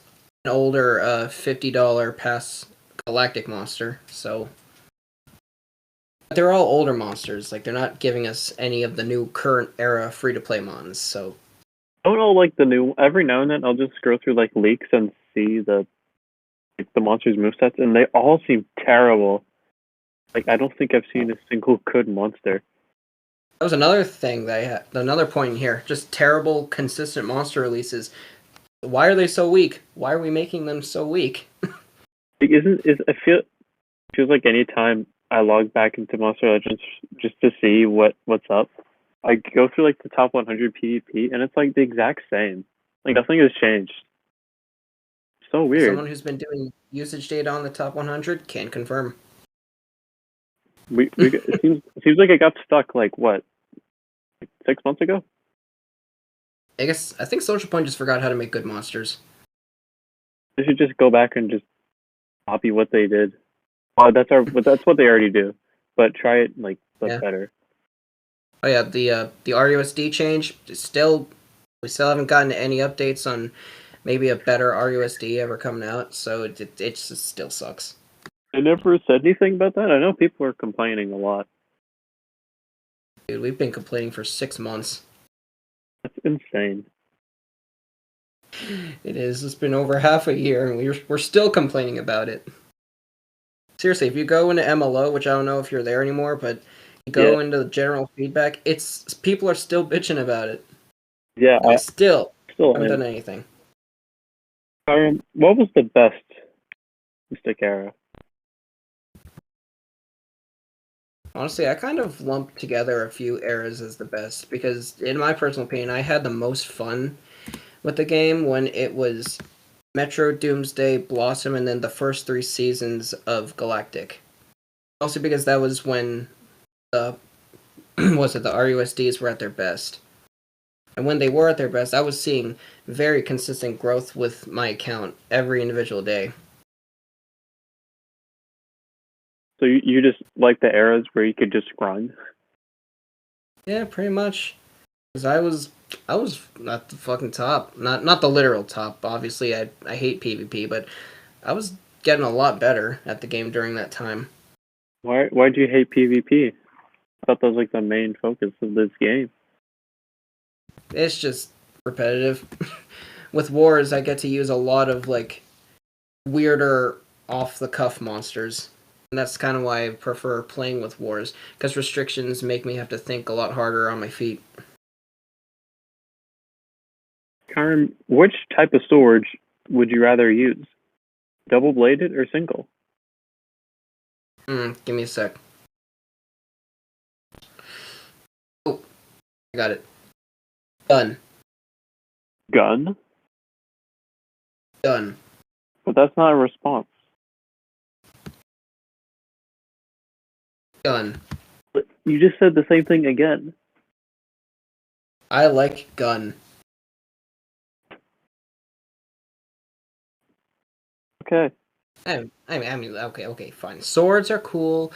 Speaker 2: an older $50 pass galactic monster. So they're all older monsters. Like they're not giving us any of the new current era free to play mons. So
Speaker 1: I don't know, like the new. Every now and then, I'll just scroll through like leaks and see the monsters' movesets, and they all seem terrible. Like I don't think I've seen a single good monster.
Speaker 2: that was another thing that I had. Another point here. Just terrible, consistent monster releases. Why are they so weak? Why are we making them so weak?
Speaker 1: Like, I feels like any time I log back into Monster Legends just to see what's up, I go through like the top 100 PvP, and it's like the exact same. Like nothing has changed. So weird.
Speaker 2: Someone who's been doing usage data on the top 100 can confirm.
Speaker 1: It seems like I got stuck like what, 6 months ago.
Speaker 2: I think Social Point just forgot how to make good monsters.
Speaker 1: They should just go back and just copy what they did. But that's what they already do. But try it like better.
Speaker 2: Oh yeah, the RUSD change we still haven't gotten any updates on maybe a better RUSD ever coming out. So it just still sucks.
Speaker 1: They never said anything about that. I know people are complaining a lot.
Speaker 2: Dude, we've been complaining for 6 months.
Speaker 1: That's insane.
Speaker 2: It is. It's been over half a year, and we're still complaining about it. Seriously, if you go into MLO, which I don't know if you're there anymore, but you go into the general feedback, it's people are still bitching about it.
Speaker 1: Yeah,
Speaker 2: I still haven't
Speaker 1: am.
Speaker 2: done anything.
Speaker 1: What was the best Mystic Era?
Speaker 2: Honestly, I kind of lumped together a few eras as the best because, in my personal opinion, I had the most fun with the game when it was Metro, Doomsday, Blossom, and then the first 3 seasons of Galactic. Also because that was when the the RUSDs were at their best. And when they were at their best, I was seeing very consistent growth with my account every individual day.
Speaker 1: So you just like the eras where you could just grind?
Speaker 2: Yeah, pretty much. Because I was not the fucking top, not the literal top. Obviously, I hate PvP, but I was getting a lot better at the game during that time.
Speaker 1: Why do you hate PvP? I thought that was like the main focus of this game.
Speaker 2: It's just repetitive. With wars, I get to use a lot of like weirder off the cuff monsters. And that's kind of why I prefer playing with wars, because restrictions make me have to think a lot harder on my feet.
Speaker 1: Kyrem, which type of sword would you rather use? Double bladed or single?
Speaker 2: Give me a sec. Oh, I got it. Gun.
Speaker 1: Gun?
Speaker 2: Gun.
Speaker 1: But that's not a response.
Speaker 2: Gun.
Speaker 1: But you just said the same thing again.
Speaker 2: I like gun.
Speaker 1: Okay.
Speaker 2: I mean, okay, fine. Swords are cool.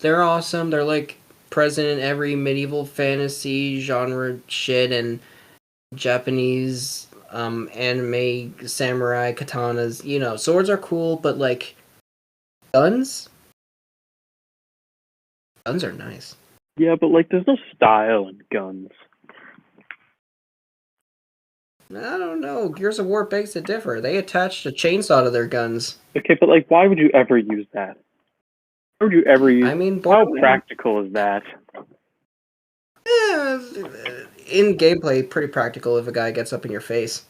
Speaker 2: They're awesome. They're like present in every medieval fantasy genre shit and Japanese anime samurai katanas. You know, swords are cool, but like guns are nice.
Speaker 1: Yeah, but like there's no style in guns.
Speaker 2: I don't know. Gears of War begs to differ. They attached a chainsaw to their guns.
Speaker 1: Okay, but like why would you ever use that? Why would you ever use
Speaker 2: I mean,
Speaker 1: how practical is that?
Speaker 2: in gameplay, pretty practical if a guy gets up in your face.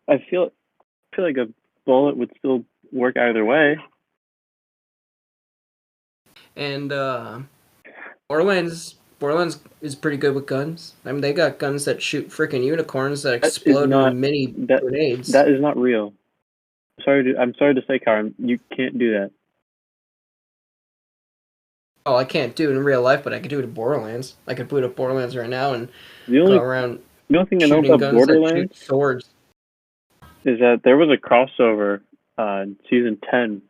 Speaker 1: I feel like a bullet would still work either way.
Speaker 2: And Borderlands is pretty good with guns. I mean, they got guns that shoot freaking unicorns that explode into mini grenades.
Speaker 1: That is not real. I'm sorry to say, Kyrem, you can't do that.
Speaker 2: Oh, I can't do it in real life, but I could do it in Borderlands. I could boot up Borderlands right now and
Speaker 1: Go
Speaker 2: around
Speaker 1: the only thing I know
Speaker 2: shooting
Speaker 1: about
Speaker 2: guns
Speaker 1: Borderlands
Speaker 2: that shoot swords.
Speaker 1: is that there was a crossover in season 10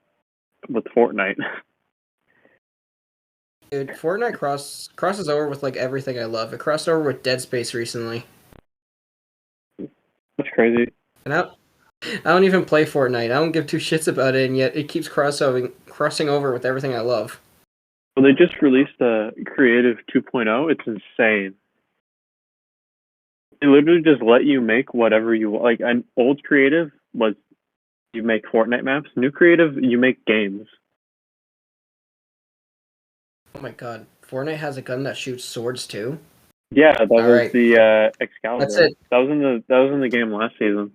Speaker 1: with Fortnite.
Speaker 2: Dude, Fortnite crosses over with like everything I love. It crossed over with Dead Space recently.
Speaker 1: That's crazy.
Speaker 2: And I don't even play Fortnite. I don't give two shits about it, and yet it keeps crossing over with everything I love.
Speaker 1: Well, they just released a Creative 2.0. It's insane. They literally just let you make whatever you want. Like, an old Creative was you make Fortnite maps. New Creative, you make games.
Speaker 2: Oh my god. Fortnite has a gun that shoots swords too?
Speaker 1: Yeah, that was the Excalibur.
Speaker 2: That's it.
Speaker 1: That was in the game last season.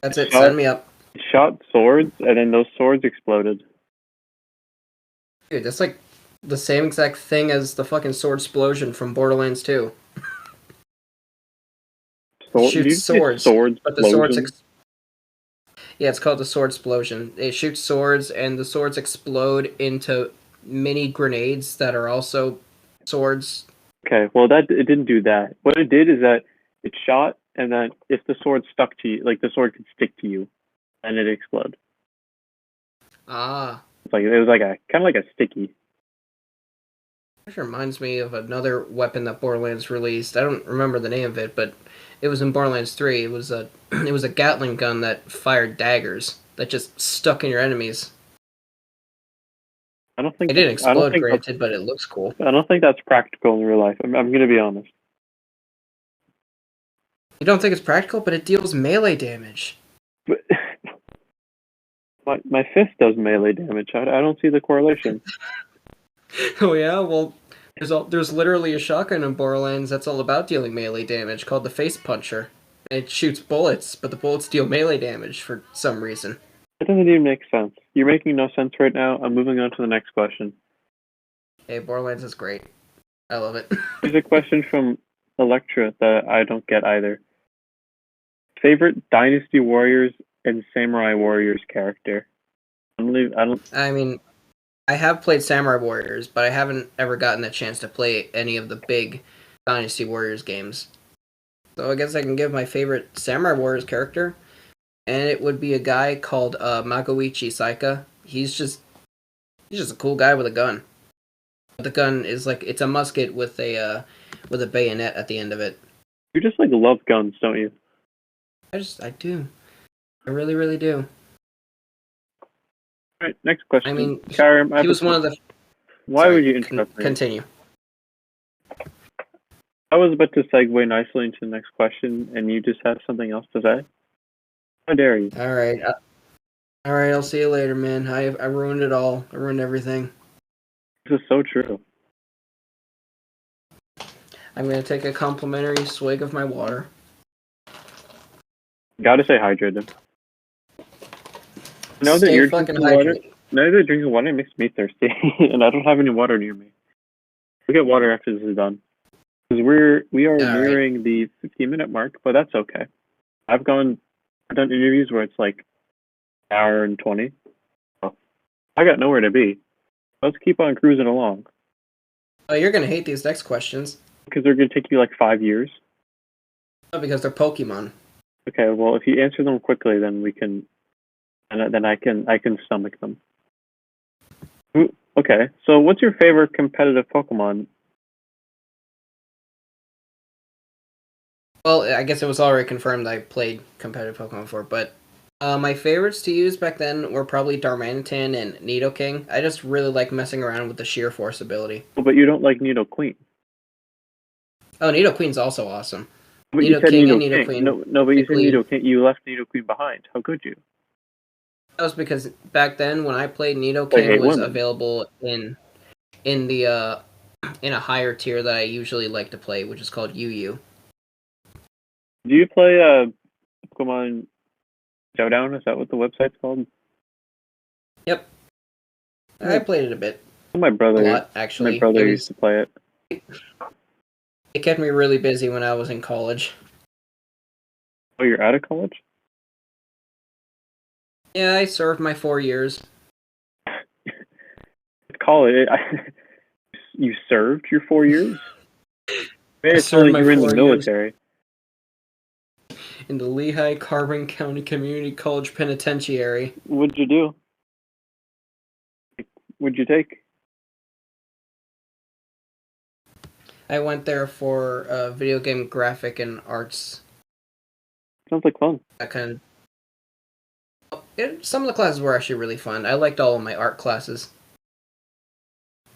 Speaker 2: That's it. Sign me up.
Speaker 1: It shot swords, and then those swords exploded.
Speaker 2: Dude, that's like the same exact thing as the fucking sword explosion from Borderlands 2. Shoots swords, but the swords yeah, it's called the sword explosion. It shoots swords, and the swords explode into mini grenades that are also swords.
Speaker 1: Okay, well, it didn't do that. What it did is that it shot, and then if the sword stuck to you, like the sword could stick to you, and it explode.
Speaker 2: Ah.
Speaker 1: It was like a kind of like a sticky.
Speaker 2: Which reminds me of another weapon that Borderlands released. I don't remember the name of it, but it was in Borderlands 3. It was a Gatling gun that fired daggers that just stuck in your enemies.
Speaker 1: I don't think
Speaker 2: it didn't explode, granted, but it looks cool.
Speaker 1: I don't think that's practical in real life. I'm going to be honest.
Speaker 2: You don't think it's practical, but it deals melee damage.
Speaker 1: But my fist does melee damage. I don't see the correlation.
Speaker 2: Oh yeah, well, there's literally a shotgun in Borderlands that's all about dealing melee damage called the Face Puncher. It shoots bullets, but the bullets deal melee damage for some reason.
Speaker 1: That doesn't even make sense. You're making no sense right now. I'm moving on to the next question.
Speaker 2: Hey, Borderlands is great. I love it.
Speaker 1: There's a question from Electra that I don't get either. Favorite Dynasty Warriors and Samurai Warriors character?
Speaker 2: I mean, I have played Samurai Warriors, but I haven't ever gotten the chance to play any of the big Dynasty Warriors games. So I guess I can give my favorite Samurai Warriors character, and it would be a guy called Magoichi Saika. He's just a cool guy with a gun. The gun is like, it's a musket with a bayonet at the end of it.
Speaker 1: You just like love guns, don't you?
Speaker 2: I do. I really, really do.
Speaker 1: All right, next question.
Speaker 2: I mean,
Speaker 1: Kyrem,
Speaker 2: he was one of the...
Speaker 1: Why would you interrupt me?
Speaker 2: Continue.
Speaker 1: I was about to segue nicely into the next question, and you just have something else to say? How dare you?
Speaker 2: All right. I'll see you later, man. I ruined it all. I ruined everything.
Speaker 1: This is so true.
Speaker 2: I'm going to take a complimentary swig of my water.
Speaker 1: Gotta stay hydrated. Now that you're drinking water, it makes me thirsty, and I don't have any water near me. We'll get water after this is done. Because we are nearing the 15-minute mark, but that's okay. I've done interviews where it's like an hour and 20. So I got nowhere to be. Let's keep on cruising along.
Speaker 2: Oh, you're going to hate these next questions.
Speaker 1: Because they're going to take you like 5 years.
Speaker 2: No, because they're Pokemon.
Speaker 1: Okay, well, if you answer them quickly, then we can... And then I can stomach them. Okay, so what's your favorite competitive Pokemon?
Speaker 2: Well, I guess it was already confirmed I played competitive Pokemon before, but my favorites to use back then were probably Darmanitan and Nidoking. I just really like messing around with the Sheer Force ability.
Speaker 1: Oh, but you don't like Nidoqueen.
Speaker 2: Oh, Nidoqueen's also awesome.
Speaker 1: But
Speaker 2: Nidoking and Nidoqueen.
Speaker 1: No, but you said Nidoking. You left Nidoqueen behind. How could you?
Speaker 2: That was because back then, when I played, Nidoking was available in the in a higher tier that I usually like to play, which is called UU.
Speaker 1: Do you play Pokemon Showdown? Is that what the website's called?
Speaker 2: Yep. I played it a bit.
Speaker 1: My brother,
Speaker 2: A lot, actually.
Speaker 1: My brother used to play it.
Speaker 2: It kept me really busy when I was in college.
Speaker 1: Oh, you're out of college?
Speaker 2: Yeah, I served my 4 years.
Speaker 1: College? You served your 4 years?
Speaker 2: I
Speaker 1: It's
Speaker 2: served
Speaker 1: like
Speaker 2: my
Speaker 1: you were in the
Speaker 2: 4 years
Speaker 1: military.
Speaker 2: in the Lehigh Carbon County Community College Penitentiary.
Speaker 1: What'd you do? What'd you take?
Speaker 2: I went there for video game graphic and arts.
Speaker 1: Sounds like fun.
Speaker 2: That kind of. Some of the classes were actually really fun. I liked all of my art classes.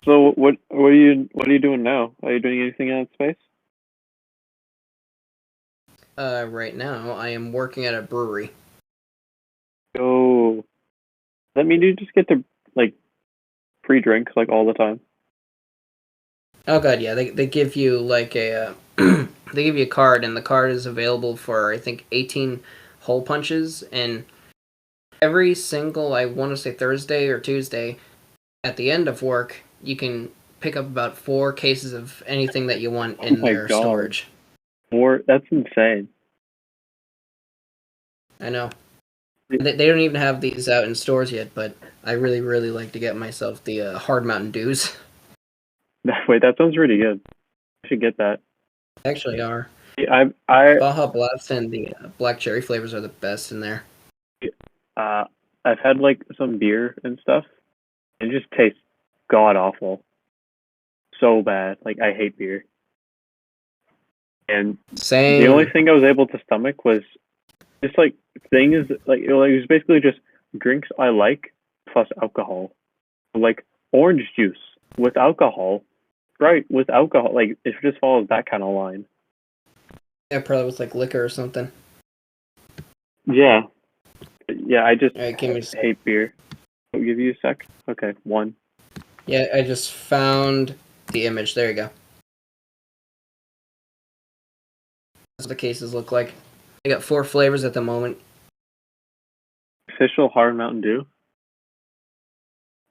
Speaker 1: So what are you doing now? Are you doing anything in that space?
Speaker 2: Right now, I am working at a brewery.
Speaker 1: Oh, does that mean you just get to like free drinks like all the time?
Speaker 2: Oh god, yeah. They give you like a they give you a card, and the card is available for I think 18 hole punches, and every single, I want to say Thursday or Tuesday, at the end of work, you can pick up about 4 cases of anything that you want in their storage.
Speaker 1: That's insane.
Speaker 2: I know. They don't even have these out in stores yet, but I really, really like to get myself the Hard Mountain Dews.
Speaker 1: Wait, that sounds really good. I should get that.
Speaker 2: They actually are.
Speaker 1: Yeah, I
Speaker 2: Baja Blast and the black cherry flavors are the best in there.
Speaker 1: I've had like some beer and stuff. It just tastes god awful. So bad. Like I hate beer. And
Speaker 2: Same.
Speaker 1: the only thing I was able to stomach was just like things like it was basically just drinks I like plus alcohol. Like orange juice with alcohol. Right, with alcohol. Like it just follows that kind of line.
Speaker 2: Yeah, probably with like liquor or something.
Speaker 1: Yeah. Yeah, I just
Speaker 2: Alright, give me a sec.
Speaker 1: hate beer. I'll give you a sec. Okay, 1.
Speaker 2: Yeah, I just found the image. There you go. That's what the cases look like. I got 4 flavors at the moment.
Speaker 1: Official Hard Mountain Dew?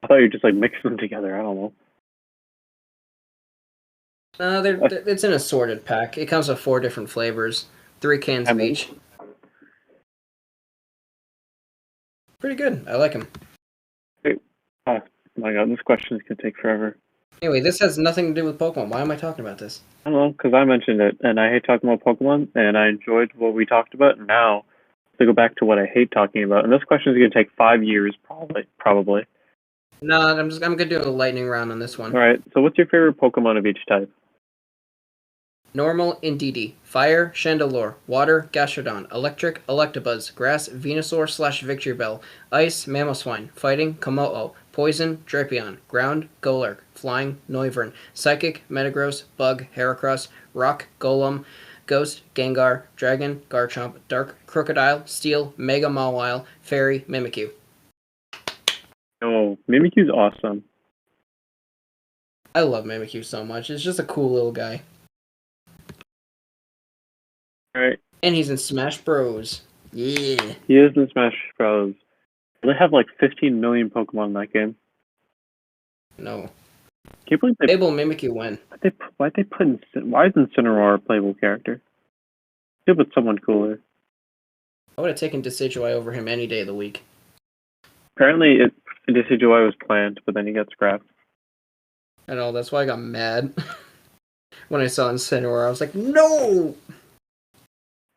Speaker 1: I thought you were just like mixing them together. I don't know.
Speaker 2: It's an assorted pack. It comes with 4 different flavors, 3 cans of each. Pretty good. I like them.
Speaker 1: Oh my god, this question is gonna take forever.
Speaker 2: Anyway, this has nothing to do with Pokemon. Why am I talking about this?
Speaker 1: I don't know, because I mentioned it, and I hate talking about Pokemon, and I enjoyed what we talked about, and now to go back to what I hate talking about, and this question is gonna take 5 years, probably.
Speaker 2: No, I'm gonna do a lightning round on this one.
Speaker 1: All right. So, what's your favorite Pokemon of each type?
Speaker 2: Normal, Indeedee. Fire, Chandelure. Water, Gastrodon. Electric, Electabuzz. Grass, Venusaur/Victreebel. Ice, Mamoswine. Fighting, Komodo. Poison, Drapion. Ground, Golurk. Flying, Noivern. Psychic, Metagross. Bug, Heracross. Rock, Golem. Ghost, Gengar. Dragon, Garchomp. Dark, Crocodile. Steel, Mega Mawile. Fairy, Mimikyu.
Speaker 1: Oh, Mimikyu's awesome.
Speaker 2: I love Mimikyu so much. It's just a cool little guy.
Speaker 1: Alright.
Speaker 2: And he's in Smash Bros. Yeah.
Speaker 1: He is in Smash Bros. They have like 15 million Pokemon in that game.
Speaker 2: No.
Speaker 1: Can't believe they
Speaker 2: Playable Mimikyu win.
Speaker 1: why is Incineroar a playable character? Should put someone cooler.
Speaker 2: I would have taken Decidueye over him any day of the week.
Speaker 1: Apparently, Decidueye was planned, but then he got scrapped.
Speaker 2: I know, that's why I got mad. When I saw Incineroar, I was like, no!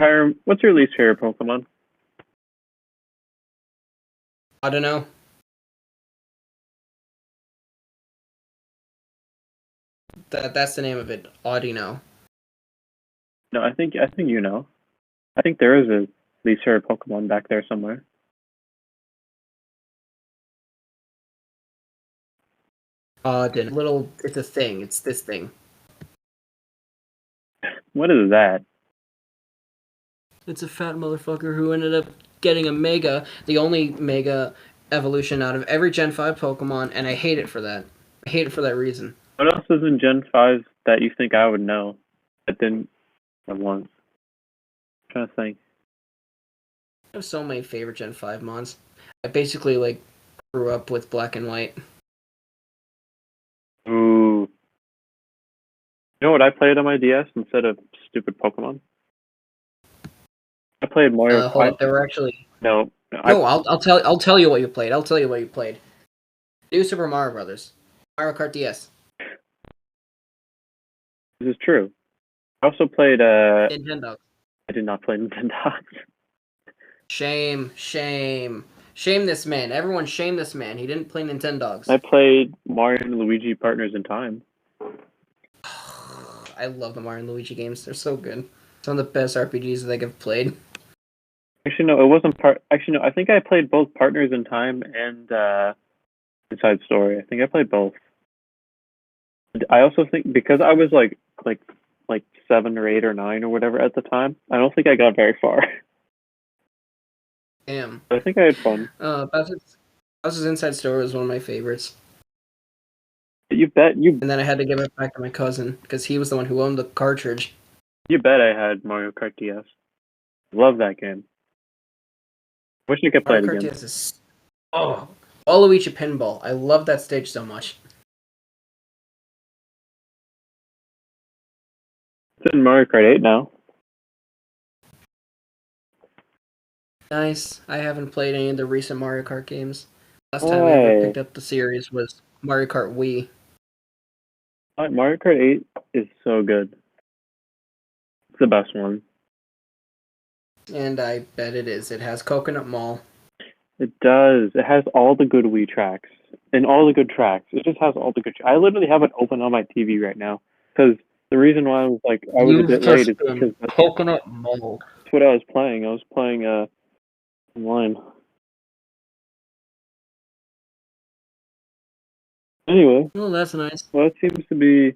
Speaker 1: Kyrem, what's your least favorite Pokemon?
Speaker 2: I don't know. That's the name of it. Audino.
Speaker 1: No, I think you know. I think there is a least favorite Pokemon back there somewhere.
Speaker 2: It's a thing. It's this thing.
Speaker 1: What is that?
Speaker 2: It's a fat motherfucker who ended up getting a Mega, the only Mega evolution out of every Gen 5 Pokemon, and I hate it for that. I hate it for that reason.
Speaker 1: What else is in Gen 5 that you think I would know that didn't have once? I'm trying to think.
Speaker 2: I have so many favorite Gen 5 mods. I basically like grew up with black and white.
Speaker 1: Ooh. You know what I played on my DS instead of stupid Pokemon? I played Mario.
Speaker 2: Hold up, there were actually
Speaker 1: No,
Speaker 2: I'll tell you what you played. I'll tell you what you played. New Super Mario Brothers, Mario Kart DS,
Speaker 1: this is true. I also played.
Speaker 2: Nintendo.
Speaker 1: I did not play Nintendo.
Speaker 2: Shame, shame, shame this man. Everyone shame this man. He didn't play Nintendogs.
Speaker 1: I played Mario and Luigi Partners in Time.
Speaker 2: I love the Mario and Luigi games. They're so good. Some of the best RPGs that I've played.
Speaker 1: Actually, no, it wasn't part. Actually, no, I think I played both Partners in Time and Inside Story. I think I played both. I also think because I was like 7 or 8 or 9 or whatever at the time, I don't think I got very far.
Speaker 2: Damn.
Speaker 1: But I think I had fun.
Speaker 2: Bowser's Inside Story was one of my favorites.
Speaker 1: You bet you
Speaker 2: And then I had to give it back to my cousin because he was the one who owned the cartridge.
Speaker 1: you bet I had Mario Kart DS. Love that game. Wish I could play
Speaker 2: Mario
Speaker 1: it
Speaker 2: Kart
Speaker 1: again.
Speaker 2: DS is Waluigi Pinball. I love that stage so much.
Speaker 1: It's in Mario Kart 8 now.
Speaker 2: Nice. I haven't played any of the recent Mario Kart games. Last time I ever picked up the series was Mario Kart Wii.
Speaker 1: Mario Kart 8 is so good. It's the best one.
Speaker 2: And I bet it is. It has Coconut Mall.
Speaker 1: It does. It has all the good Wii tracks and all the good tracks. It just has all the good. I literally have it open on my TV right now because the reason why I was a
Speaker 2: You've
Speaker 1: bit late is
Speaker 2: just been
Speaker 1: because
Speaker 2: Coconut Mall.
Speaker 1: that's what I was playing. I was playing online. Anyway,
Speaker 2: Oh, that's nice.
Speaker 1: well, it seems to be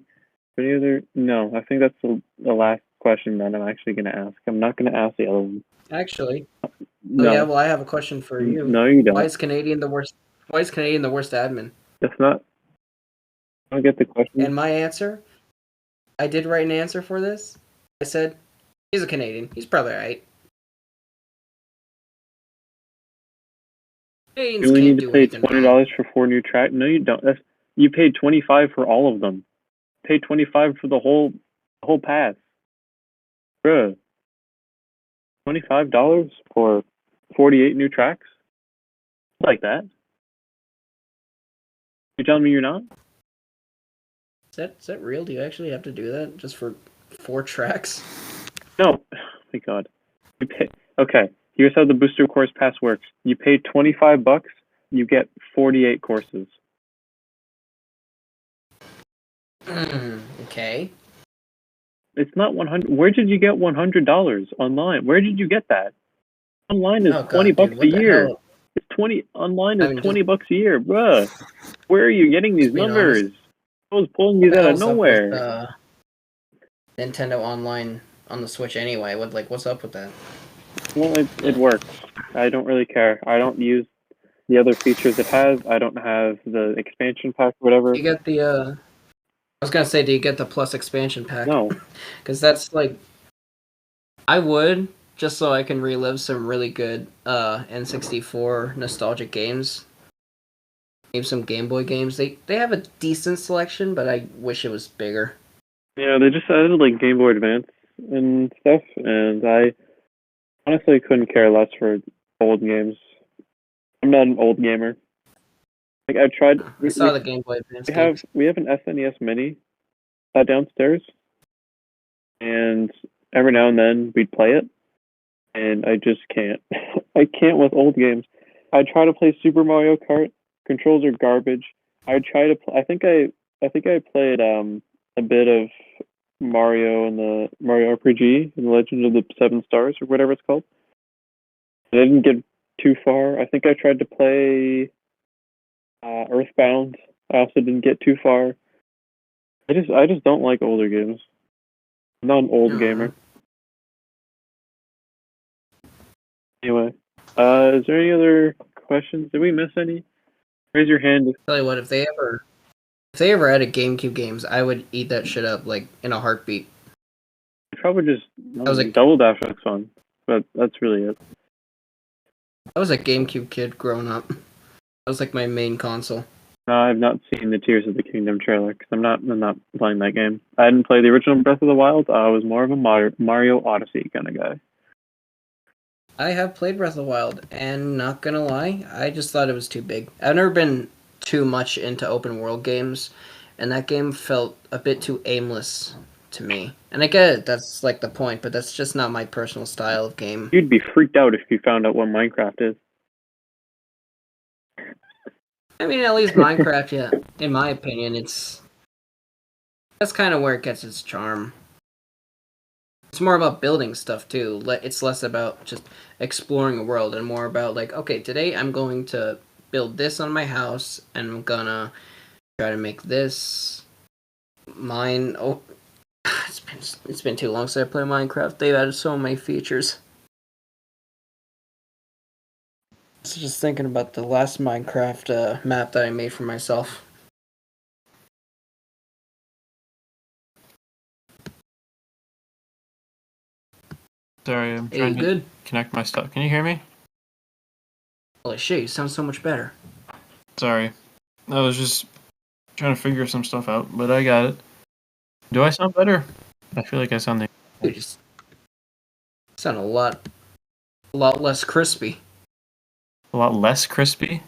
Speaker 1: any other. No, I think that's the last question that I'm actually going to ask. I'm not going to ask the other one.
Speaker 2: Actually. Oh yeah,
Speaker 1: No,
Speaker 2: well I have a question for you.
Speaker 1: no, you
Speaker 2: Why
Speaker 1: don't.
Speaker 2: is Canadian the worst admin?
Speaker 1: That's not. I don't get the question.
Speaker 2: And my answer, I did write an answer for this. I said, he's a Canadian. He's probably right.
Speaker 1: You
Speaker 2: Canadians
Speaker 1: only
Speaker 2: can't
Speaker 1: need to
Speaker 2: do
Speaker 1: pay
Speaker 2: anything wrong.
Speaker 1: $20 for 4 new tracks. No, you don't. You paid 25 for all of them. Paid 25 for the whole pass. Bruh, $25 for 48 new tracks? Like that? You telling me you're not?
Speaker 2: Is that real? Do you actually have to do that just for 4 tracks?
Speaker 1: No. Oh my god. You pay. Okay, here's how the booster course pass works. You pay $25, you get 48 courses.
Speaker 2: Okay.
Speaker 1: It's not 100. Where did you get $100 online? Where did you get that? Online is
Speaker 2: Oh
Speaker 1: 20
Speaker 2: god,
Speaker 1: bucks
Speaker 2: dude,
Speaker 1: a
Speaker 2: what the
Speaker 1: year.
Speaker 2: hell?
Speaker 1: It's 20 online
Speaker 2: I
Speaker 1: is
Speaker 2: mean, just
Speaker 1: 20 bucks a year, bruh. Where are you getting these
Speaker 2: being honest,
Speaker 1: numbers? I was pulling
Speaker 2: what
Speaker 1: these
Speaker 2: the
Speaker 1: out of
Speaker 2: hell's up with
Speaker 1: nowhere.
Speaker 2: Nintendo Online on the Switch anyway? What's up with that?
Speaker 1: Well, it works. I don't really care. I don't use the other features it has. I don't have the expansion pack, whatever.
Speaker 2: You get the I was gonna say, do you get the Plus expansion pack?
Speaker 1: No.
Speaker 2: Because that's like, I would, just so I can relive some really good N64 nostalgic games. Maybe some Game Boy games. They have a decent selection, but I wish it was bigger.
Speaker 1: Yeah, they just added like Game Boy Advance and stuff, and I honestly couldn't care less for old games. I'm not an old gamer. Like I tried.
Speaker 2: I saw the Game Boy Advance games.
Speaker 1: We have an SNES Mini downstairs, and every now and then we'd play it, and I just can't. I can't with old games. I try to play Super Mario Kart. Controls are garbage. I try to. I think I played a bit of Mario and the Mario RPG and the Legend of the Seven Stars or whatever it's called. I didn't get too far. I think I tried to play Earthbound. I also didn't get too far. I just don't like older games. I'm not an old gamer. Anyway, is there any other questions? Did we miss any? Raise your hand.
Speaker 2: Tell you what, if they ever If they ever added GameCube games, I would eat that shit up like in a heartbeat.
Speaker 1: Probably just
Speaker 2: I was like,
Speaker 1: Double Dash looks fun, but that's really it.
Speaker 2: I was a GameCube kid growing up. That was like my main console.
Speaker 1: I've not seen the Tears of the Kingdom trailer because I'm not playing that game. I didn't play the original Breath of the Wild. I was more of a Mario Odyssey kind of guy.
Speaker 2: I have played Breath of the Wild, and not gonna lie, I just thought it was too big. I've never been too much into open world games, and that game felt a bit too aimless to me. And I get it, that's like the point, but that's just not my personal style of game.
Speaker 1: You'd be freaked out if you found out what Minecraft is.
Speaker 2: I mean, at least Minecraft, yeah, in my opinion, that's kind of where it gets its charm. It's more about building stuff too. It's less about just exploring a world and more about like, okay, today I'm going to build this on my house and I'm gonna try to make this mine. Oh, it's been too long since I played Minecraft. They've added so many features. So just thinking about the last Minecraft map that I made for myself.
Speaker 3: Sorry, I'm
Speaker 2: Hey,
Speaker 3: trying to
Speaker 2: good?
Speaker 3: connect my stuff. Can you hear me?
Speaker 2: Holy shit, you sound so much better.
Speaker 3: Sorry. I was just trying to figure some stuff out, but I got it. Do I sound better? I feel like I sound
Speaker 2: You just sound a lot less crispy.
Speaker 3: a lot less crispy.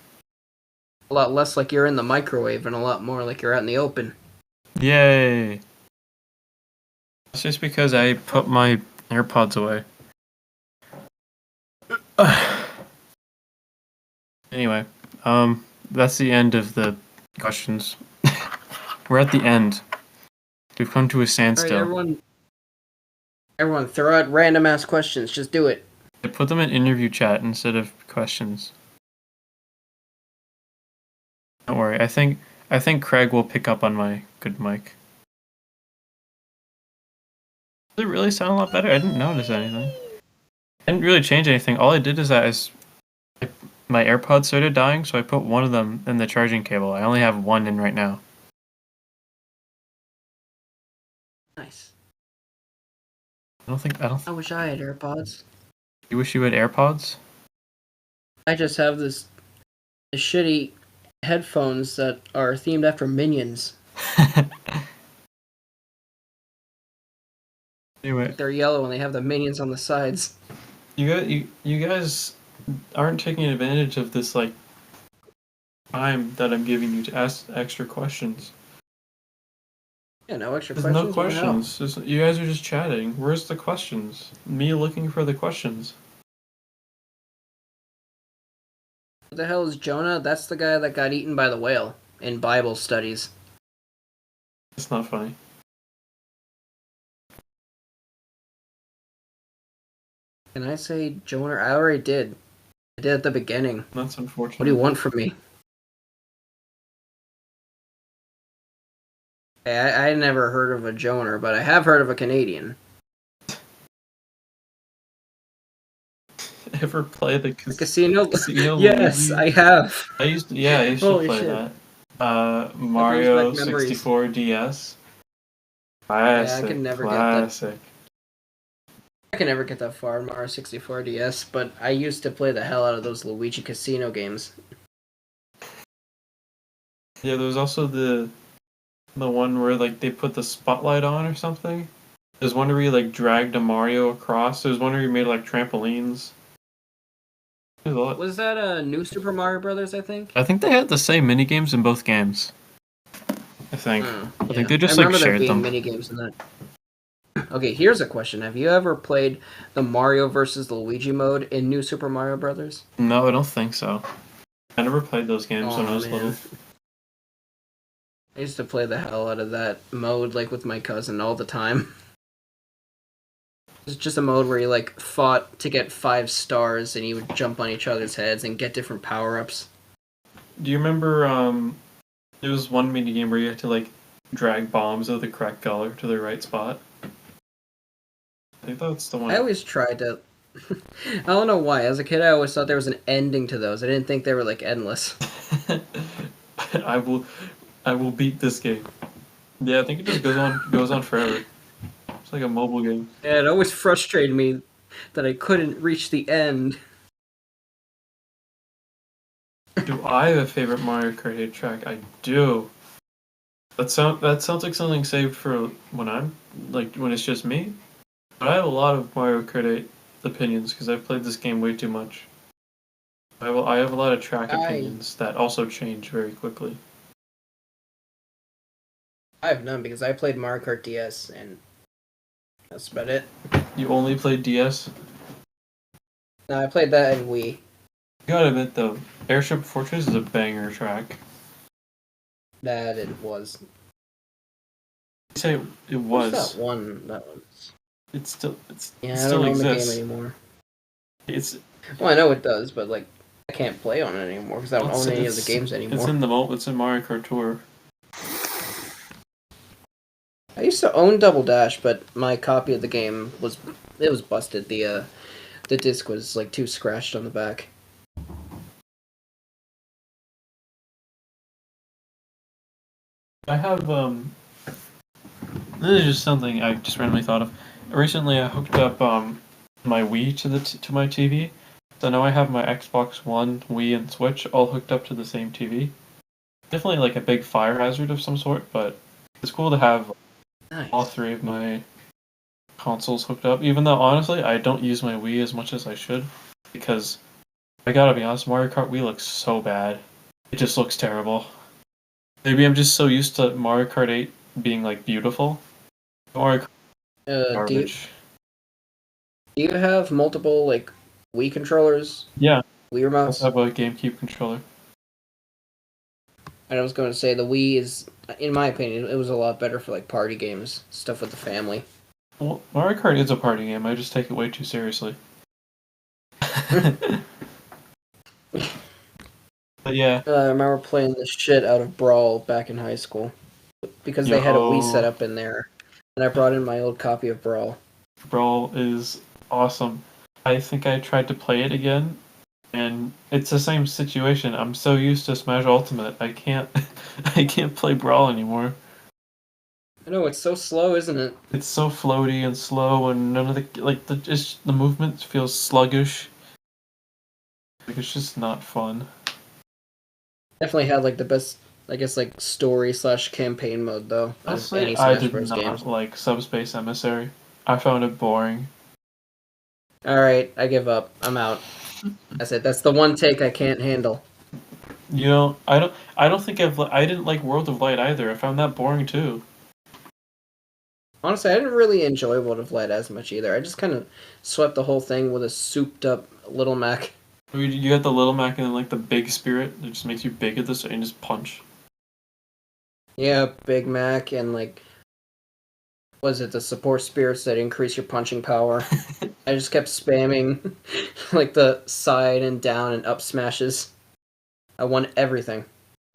Speaker 2: A lot less like you're in the microwave and a lot more like you're out in the open.
Speaker 3: Yay! It's just because I put my AirPods away. Anyway, that's the end of the questions. We're at the end. We've come to a standstill.
Speaker 2: Alright, everyone throw out random ass questions. Just do it.
Speaker 3: I put them in interview chat instead of questions. Don't worry. I think Craig will pick up on my good mic. Does it really sound a lot better? I didn't notice anything. I didn't really change anything. All I did is that my AirPods started dying, so I put one of them in the charging cable. I only have one in right now.
Speaker 2: Nice.
Speaker 3: I
Speaker 2: wish I had AirPods.
Speaker 3: You wish you had AirPods?
Speaker 2: I just have this shitty headphones that are themed after Minions.
Speaker 3: Anyway,
Speaker 2: They're yellow and they have the Minions on the sides.
Speaker 3: you guys aren't taking advantage of this like time that I'm giving you to ask extra questions.
Speaker 2: Yeah, no extra
Speaker 3: There's
Speaker 2: questions.
Speaker 3: no questions. You guys are just chatting. Where's the questions? Me looking for the questions.
Speaker 2: What the hell is Jonah? That's the guy that got eaten by the whale in Bible studies.
Speaker 3: It's not funny.
Speaker 2: Can I say Jonah? I already did. I did at the beginning.
Speaker 3: That's unfortunate.
Speaker 2: What do you want from me? Hey, I never heard of a Jonah, but I have heard of a Canadian.
Speaker 3: Ever play the
Speaker 2: Casino?
Speaker 3: Casino
Speaker 2: Yes,
Speaker 3: Luigi?
Speaker 2: I have.
Speaker 3: I used to play
Speaker 2: shit.
Speaker 3: that. Mario
Speaker 2: back memories.
Speaker 3: 64 DS.
Speaker 2: Yeah,
Speaker 3: Classic.
Speaker 2: I can never
Speaker 3: classic.
Speaker 2: I can never get that far in Mario 64 DS, but I used to play the hell out of those Luigi Casino games.
Speaker 3: Yeah, there was also the one where like they put the spotlight on or something. There's one where you like dragged a Mario across. There's one where you made like trampolines.
Speaker 2: Was that a new Super Mario Brothers, I think?
Speaker 3: I think they had the same mini games in both games. I think. I think they just like shared them.
Speaker 2: Mini games in that. Okay, here's a question: have you ever played the Mario vs. Luigi mode in New Super Mario Brothers?
Speaker 3: No, I don't think so. I never played those games when I was little.
Speaker 2: I used to play the hell out of that mode, like with my cousin all the time. It's just a mode where you like fought to get 5 stars, and you would jump on each other's heads and get different power-ups.
Speaker 3: Do you remember? There was one mini game where you had to like drag bombs of the correct color to the right spot. I think that's the one.
Speaker 2: I always tried to. I don't know why. As a kid, I always thought there was an ending to those. I didn't think they were like endless.
Speaker 3: I will. I will beat this game. Yeah, I think it just goes on forever. It's like a mobile game.
Speaker 2: Yeah, it always frustrated me that I couldn't reach the end.
Speaker 3: Do I have a favorite Mario Kart 8 track? I do. That sounds like something saved for when I'm when it's just me. But I have a lot of Mario Kart 8 opinions because I've played this game way too much. I have a lot of track opinions that also change very quickly.
Speaker 2: I have none because I played Mario Kart DS and that's about it.
Speaker 3: You only played DS?
Speaker 2: No, I played that in Wii.
Speaker 3: You gotta admit though, Airship Fortress is a banger track.
Speaker 2: That it was.
Speaker 3: You say it was.
Speaker 2: What's that one?
Speaker 3: It still
Speaker 2: Yeah,
Speaker 3: it
Speaker 2: I
Speaker 3: still
Speaker 2: don't own the
Speaker 3: exists.
Speaker 2: game anymore.
Speaker 3: It's
Speaker 2: Well, I know it does, but like I can't play on it anymore because I don't own any of the games anymore.
Speaker 3: It's in Mario Kart Tour.
Speaker 2: I used to own Double Dash, but my copy of the game was busted. The disc was like too scratched on the back.
Speaker 3: I have this is just something I just randomly thought of. Recently, I hooked up my Wii to my TV, so now I have my Xbox One, Wii, and Switch all hooked up to the same TV. Definitely like a big fire hazard of some sort, but it's cool to have all three of my consoles hooked up. Even though honestly, I don't use my Wii as much as I should, because I gotta be honest, Mario Kart Wii looks so bad. It just looks terrible. Maybe I'm just so used to Mario Kart 8 being like beautiful. Mario Kart garbage.
Speaker 2: Do you have multiple like Wii controllers?
Speaker 3: Yeah.
Speaker 2: Wii remotes?
Speaker 3: I have a GameCube controller.
Speaker 2: And I was going to say the Wii is, in my opinion, it was a lot better for like party games, stuff with the family.
Speaker 3: Well, Mario Kart is a party game. I just take it way too seriously. But yeah.
Speaker 2: I remember playing the shit out of Brawl back in high school because they had a Wii set up in there, and I brought in my old copy of Brawl.
Speaker 3: Brawl is awesome. I think I tried to play it again, and it's the same situation. I'm so used to Smash Ultimate, I can't play Brawl anymore.
Speaker 2: I know, it's so slow, isn't it?
Speaker 3: It's so floaty and slow, and none of the movement feels sluggish. Like it's just not fun.
Speaker 2: Definitely had like the best, I guess, like story/campaign mode though.
Speaker 3: Honestly, I did not like Subspace Emissary. I found it boring.
Speaker 2: Alright, I give up. I'm out. That's it. That's the one take I can't handle.
Speaker 3: You know, I don't think I didn't like World of Light either. I found that boring too.
Speaker 2: Honestly, I didn't really enjoy World of Light as much either. I just kind of swept the whole thing with a souped up Little Mac.
Speaker 3: You got the Little Mac and then like the Big Spirit that just makes you big at this and just punch.
Speaker 2: Yeah, Big Mac and like, was it the support spirits that increase your punching power? I just kept spamming like the side and down and up smashes. I won everything.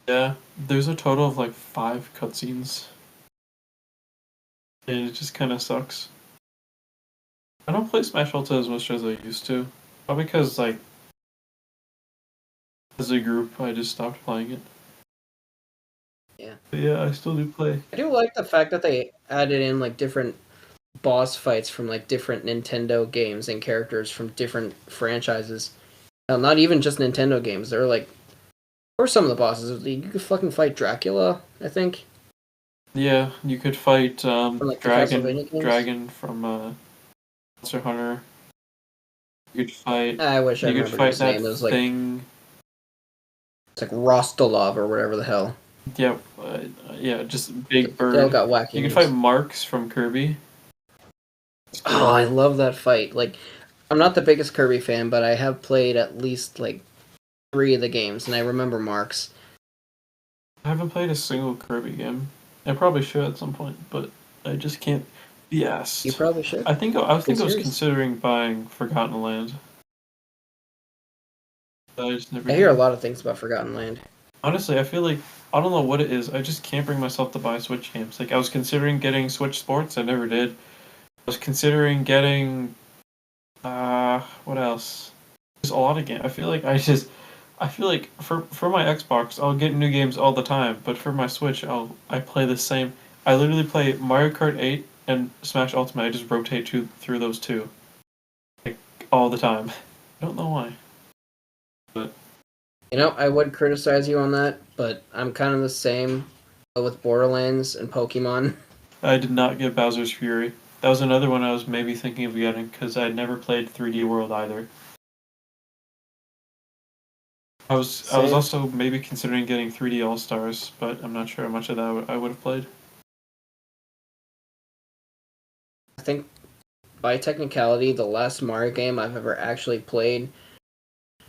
Speaker 3: Yeah, there's a total of like 5 cutscenes. And it just kind of sucks. I don't play Smash Ultimate as much as I used to. Probably because like as a group, I just stopped playing it.
Speaker 2: Yeah.
Speaker 3: But yeah, I still do play.
Speaker 2: I do like the fact that they added in like different boss fights from like different Nintendo games and characters from different franchises. Not even just Nintendo games. They're like, or some of the bosses. You could fucking fight Dracula, I think.
Speaker 3: Yeah, you could fight
Speaker 2: like
Speaker 3: Dragon from Monster Hunter. You could fight.
Speaker 2: I wish I remembered his name. It was like
Speaker 3: thing.
Speaker 2: It's like Rostolov or whatever the hell.
Speaker 3: Yeah, yeah, just big bird.
Speaker 2: They all got wacky.
Speaker 3: You could fight Marks from Kirby.
Speaker 2: Oh, I love that fight. Like, I'm not the biggest Kirby fan, but I have played at least like 3 of the games, and I remember Marks.
Speaker 3: I haven't played a single Kirby game. I probably should at some point, but I just can't be asked.
Speaker 2: You probably should.
Speaker 3: I was considering buying Forgotten Land. I just never.
Speaker 2: I hear a lot of things about Forgotten Land.
Speaker 3: Honestly, I feel like I don't know what it is. I just can't bring myself to buy Switch games. Like I was considering getting Switch Sports, I never did. I was considering getting what else? There's a lot of games. I feel like I feel like for my Xbox, I'll get new games all the time, but for my Switch, I play the same. I literally play Mario Kart 8 and Smash Ultimate. I just rotate through those two, like all the time. I don't know why, but
Speaker 2: You know, I would criticize you on that, but I'm kind of the same with Borderlands and Pokemon.
Speaker 3: I did not get Bowser's Fury. That was another one I was maybe thinking of getting because I'd never played 3D World either. I was
Speaker 2: Same.
Speaker 3: also maybe considering getting 3D All Stars, but I'm not sure how much of that I would have played.
Speaker 2: I think by technicality, the last Mario game I've ever actually played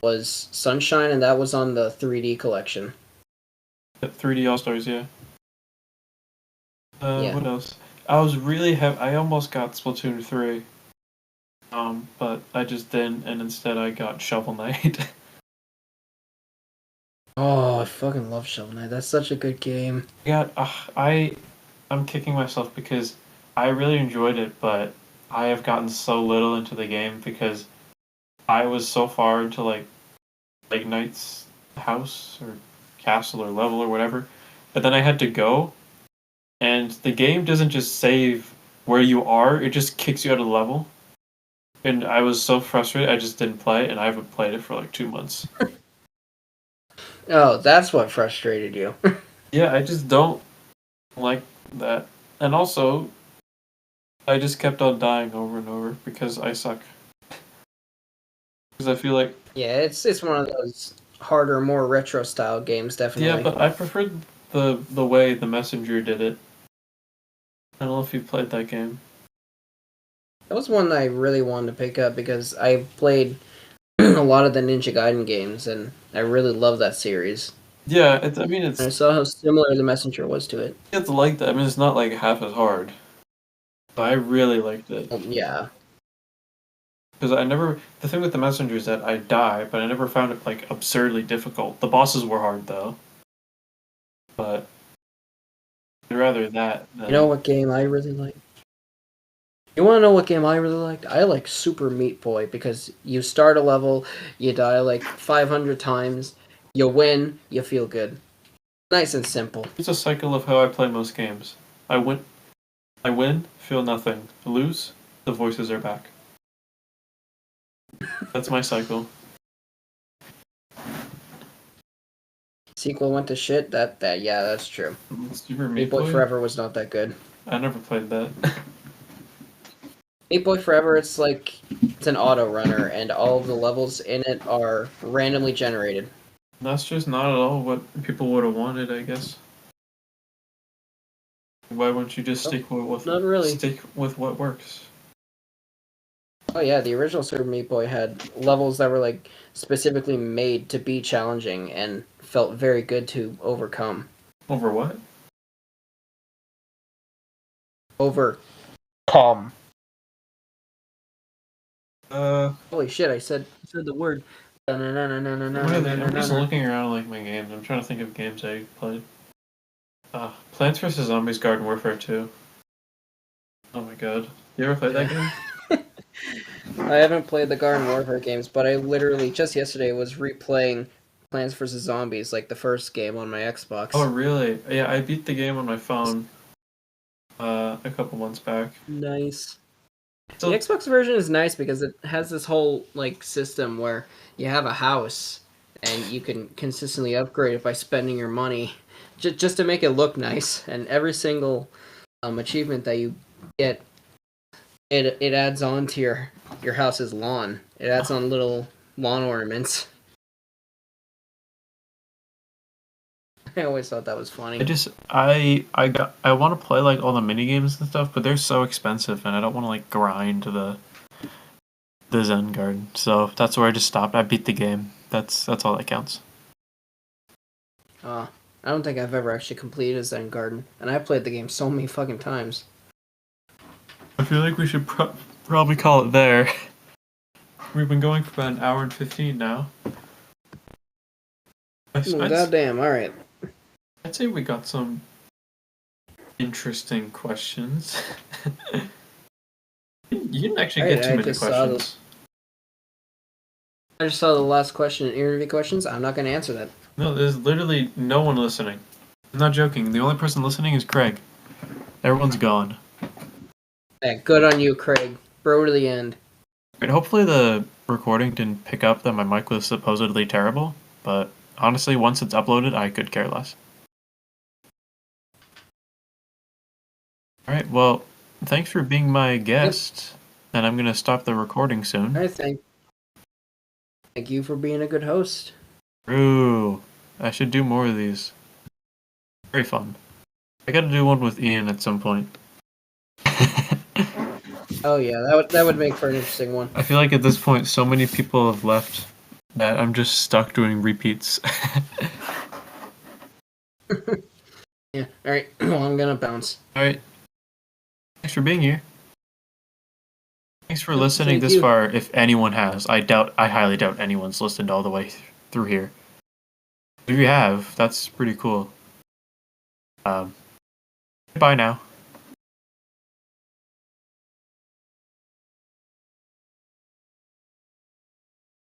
Speaker 2: was Sunshine, and that was on the 3D collection.
Speaker 3: 3D All Stars, yeah.
Speaker 2: Yeah.
Speaker 3: What else? I almost got Splatoon 3. But I just didn't, and instead I got Shovel Knight.
Speaker 2: Oh, I fucking love Shovel Knight. That's such a good game.
Speaker 3: I'm kicking myself because I really enjoyed it, but I have gotten so little into the game because I was so far into like Knight's house or castle or level or whatever, but then I had to go, and the game doesn't just save where you are; it just kicks you out of the level. And I was so frustrated, I just didn't play, and I haven't played it for like 2 months.
Speaker 2: Oh, that's what frustrated you.
Speaker 3: Yeah, I just don't like that. And also, I just kept on dying over and over because I suck. Because I feel like,
Speaker 2: Yeah, it's one of those harder, more retro style games, definitely.
Speaker 3: yeah, but I preferred the way the Messenger did it. I don't know if you played that game.
Speaker 2: That was one that I really wanted to pick up because I played a lot of the Ninja Gaiden games, and I really love that series.
Speaker 3: Yeah,
Speaker 2: And I saw how similar the Messenger was to it.
Speaker 3: it's like that. I mean, it's not like half as hard. But I really liked it.
Speaker 2: Yeah.
Speaker 3: Because the thing with the Messenger is that I die, but I never found it like absurdly difficult. The bosses were hard though. But I'd rather that than.
Speaker 2: You know what game I really like? You want to know what game I really liked? I like Super Meat Boy because you start a level, you die like 500 times, you win, you feel good. Nice and simple.
Speaker 3: It's a cycle of how I play most games. I win, feel nothing. Lose, the voices are back. That's my cycle.
Speaker 2: Sequel went to shit. Yeah, that's true.
Speaker 3: Super
Speaker 2: Meat
Speaker 3: Meat
Speaker 2: Boy
Speaker 3: Boy?
Speaker 2: Forever was not that good.
Speaker 3: I never played that.
Speaker 2: Meat Boy Forever, it's an auto runner, and all of the levels in it are randomly generated.
Speaker 3: That's just not at all what people would have wanted, I guess. Why wouldn't you just
Speaker 2: Not really.
Speaker 3: stick with what works?
Speaker 2: Oh yeah, the original Super Meat Boy had levels that were like specifically made to be challenging and felt very good to overcome.
Speaker 3: Over what?
Speaker 2: Overcome. Holy shit! I said the word.
Speaker 3: What are they? I'm just looking around like my games. I'm trying to think of games I played. Plants vs Zombies Garden Warfare 2. Oh my god. You ever played that game?
Speaker 2: I haven't played the Garden Warfare games, but I literally just yesterday was replaying Plants vs Zombies, like the first game on my Xbox.
Speaker 3: Oh really? Yeah, I beat the game on my phone a couple months back.
Speaker 2: Nice.
Speaker 3: So,
Speaker 2: The Xbox version is nice because it has this whole like system where you have a house and you can consistently upgrade it by spending your money just to make it look nice. And every single achievement that you get, it adds on to your house's lawn. It adds on little lawn ornaments. I always thought that was funny.
Speaker 3: I want to play like all the mini games and stuff, but they're so expensive, and I don't want to like grind the Zen Garden. So that's where I just stopped. I beat the game. That's all that counts.
Speaker 2: I don't think I've ever actually completed Zen Garden, and I played the game so many fucking times.
Speaker 3: I feel like we should probably call it there. We've been going for about an hour and 15 now.
Speaker 2: Goddamn! All right.
Speaker 3: I'd say we got some interesting questions. You didn't actually get too many questions.
Speaker 2: I just saw the last question in interview questions. I'm not going to answer that.
Speaker 3: No, there's literally no one listening. I'm not joking. The only person listening is Craig. Everyone's gone.
Speaker 2: Yeah, good on you, Craig. Bro to the end.
Speaker 3: Right, hopefully the recording didn't pick up that my mic was supposedly terrible, but honestly, once it's uploaded, I could care less. Alright, well, thanks for being my guest, and I'm gonna stop the recording soon.
Speaker 2: All right, thank you for being a good host.
Speaker 3: Ooh, I should do more of these. Very fun. I gotta do one with Ian at some point.
Speaker 2: Oh yeah, that would make for an interesting one.
Speaker 3: I feel like at this point, so many people have left that I'm just stuck doing repeats.
Speaker 2: Yeah. All right. Well, I'm gonna bounce.
Speaker 3: All right. Thanks for being here. Thanks for listening
Speaker 2: Thank
Speaker 3: this
Speaker 2: you.
Speaker 3: far. If anyone has, I highly doubt anyone's listened all the way through here. If you have, that's pretty cool. Bye now.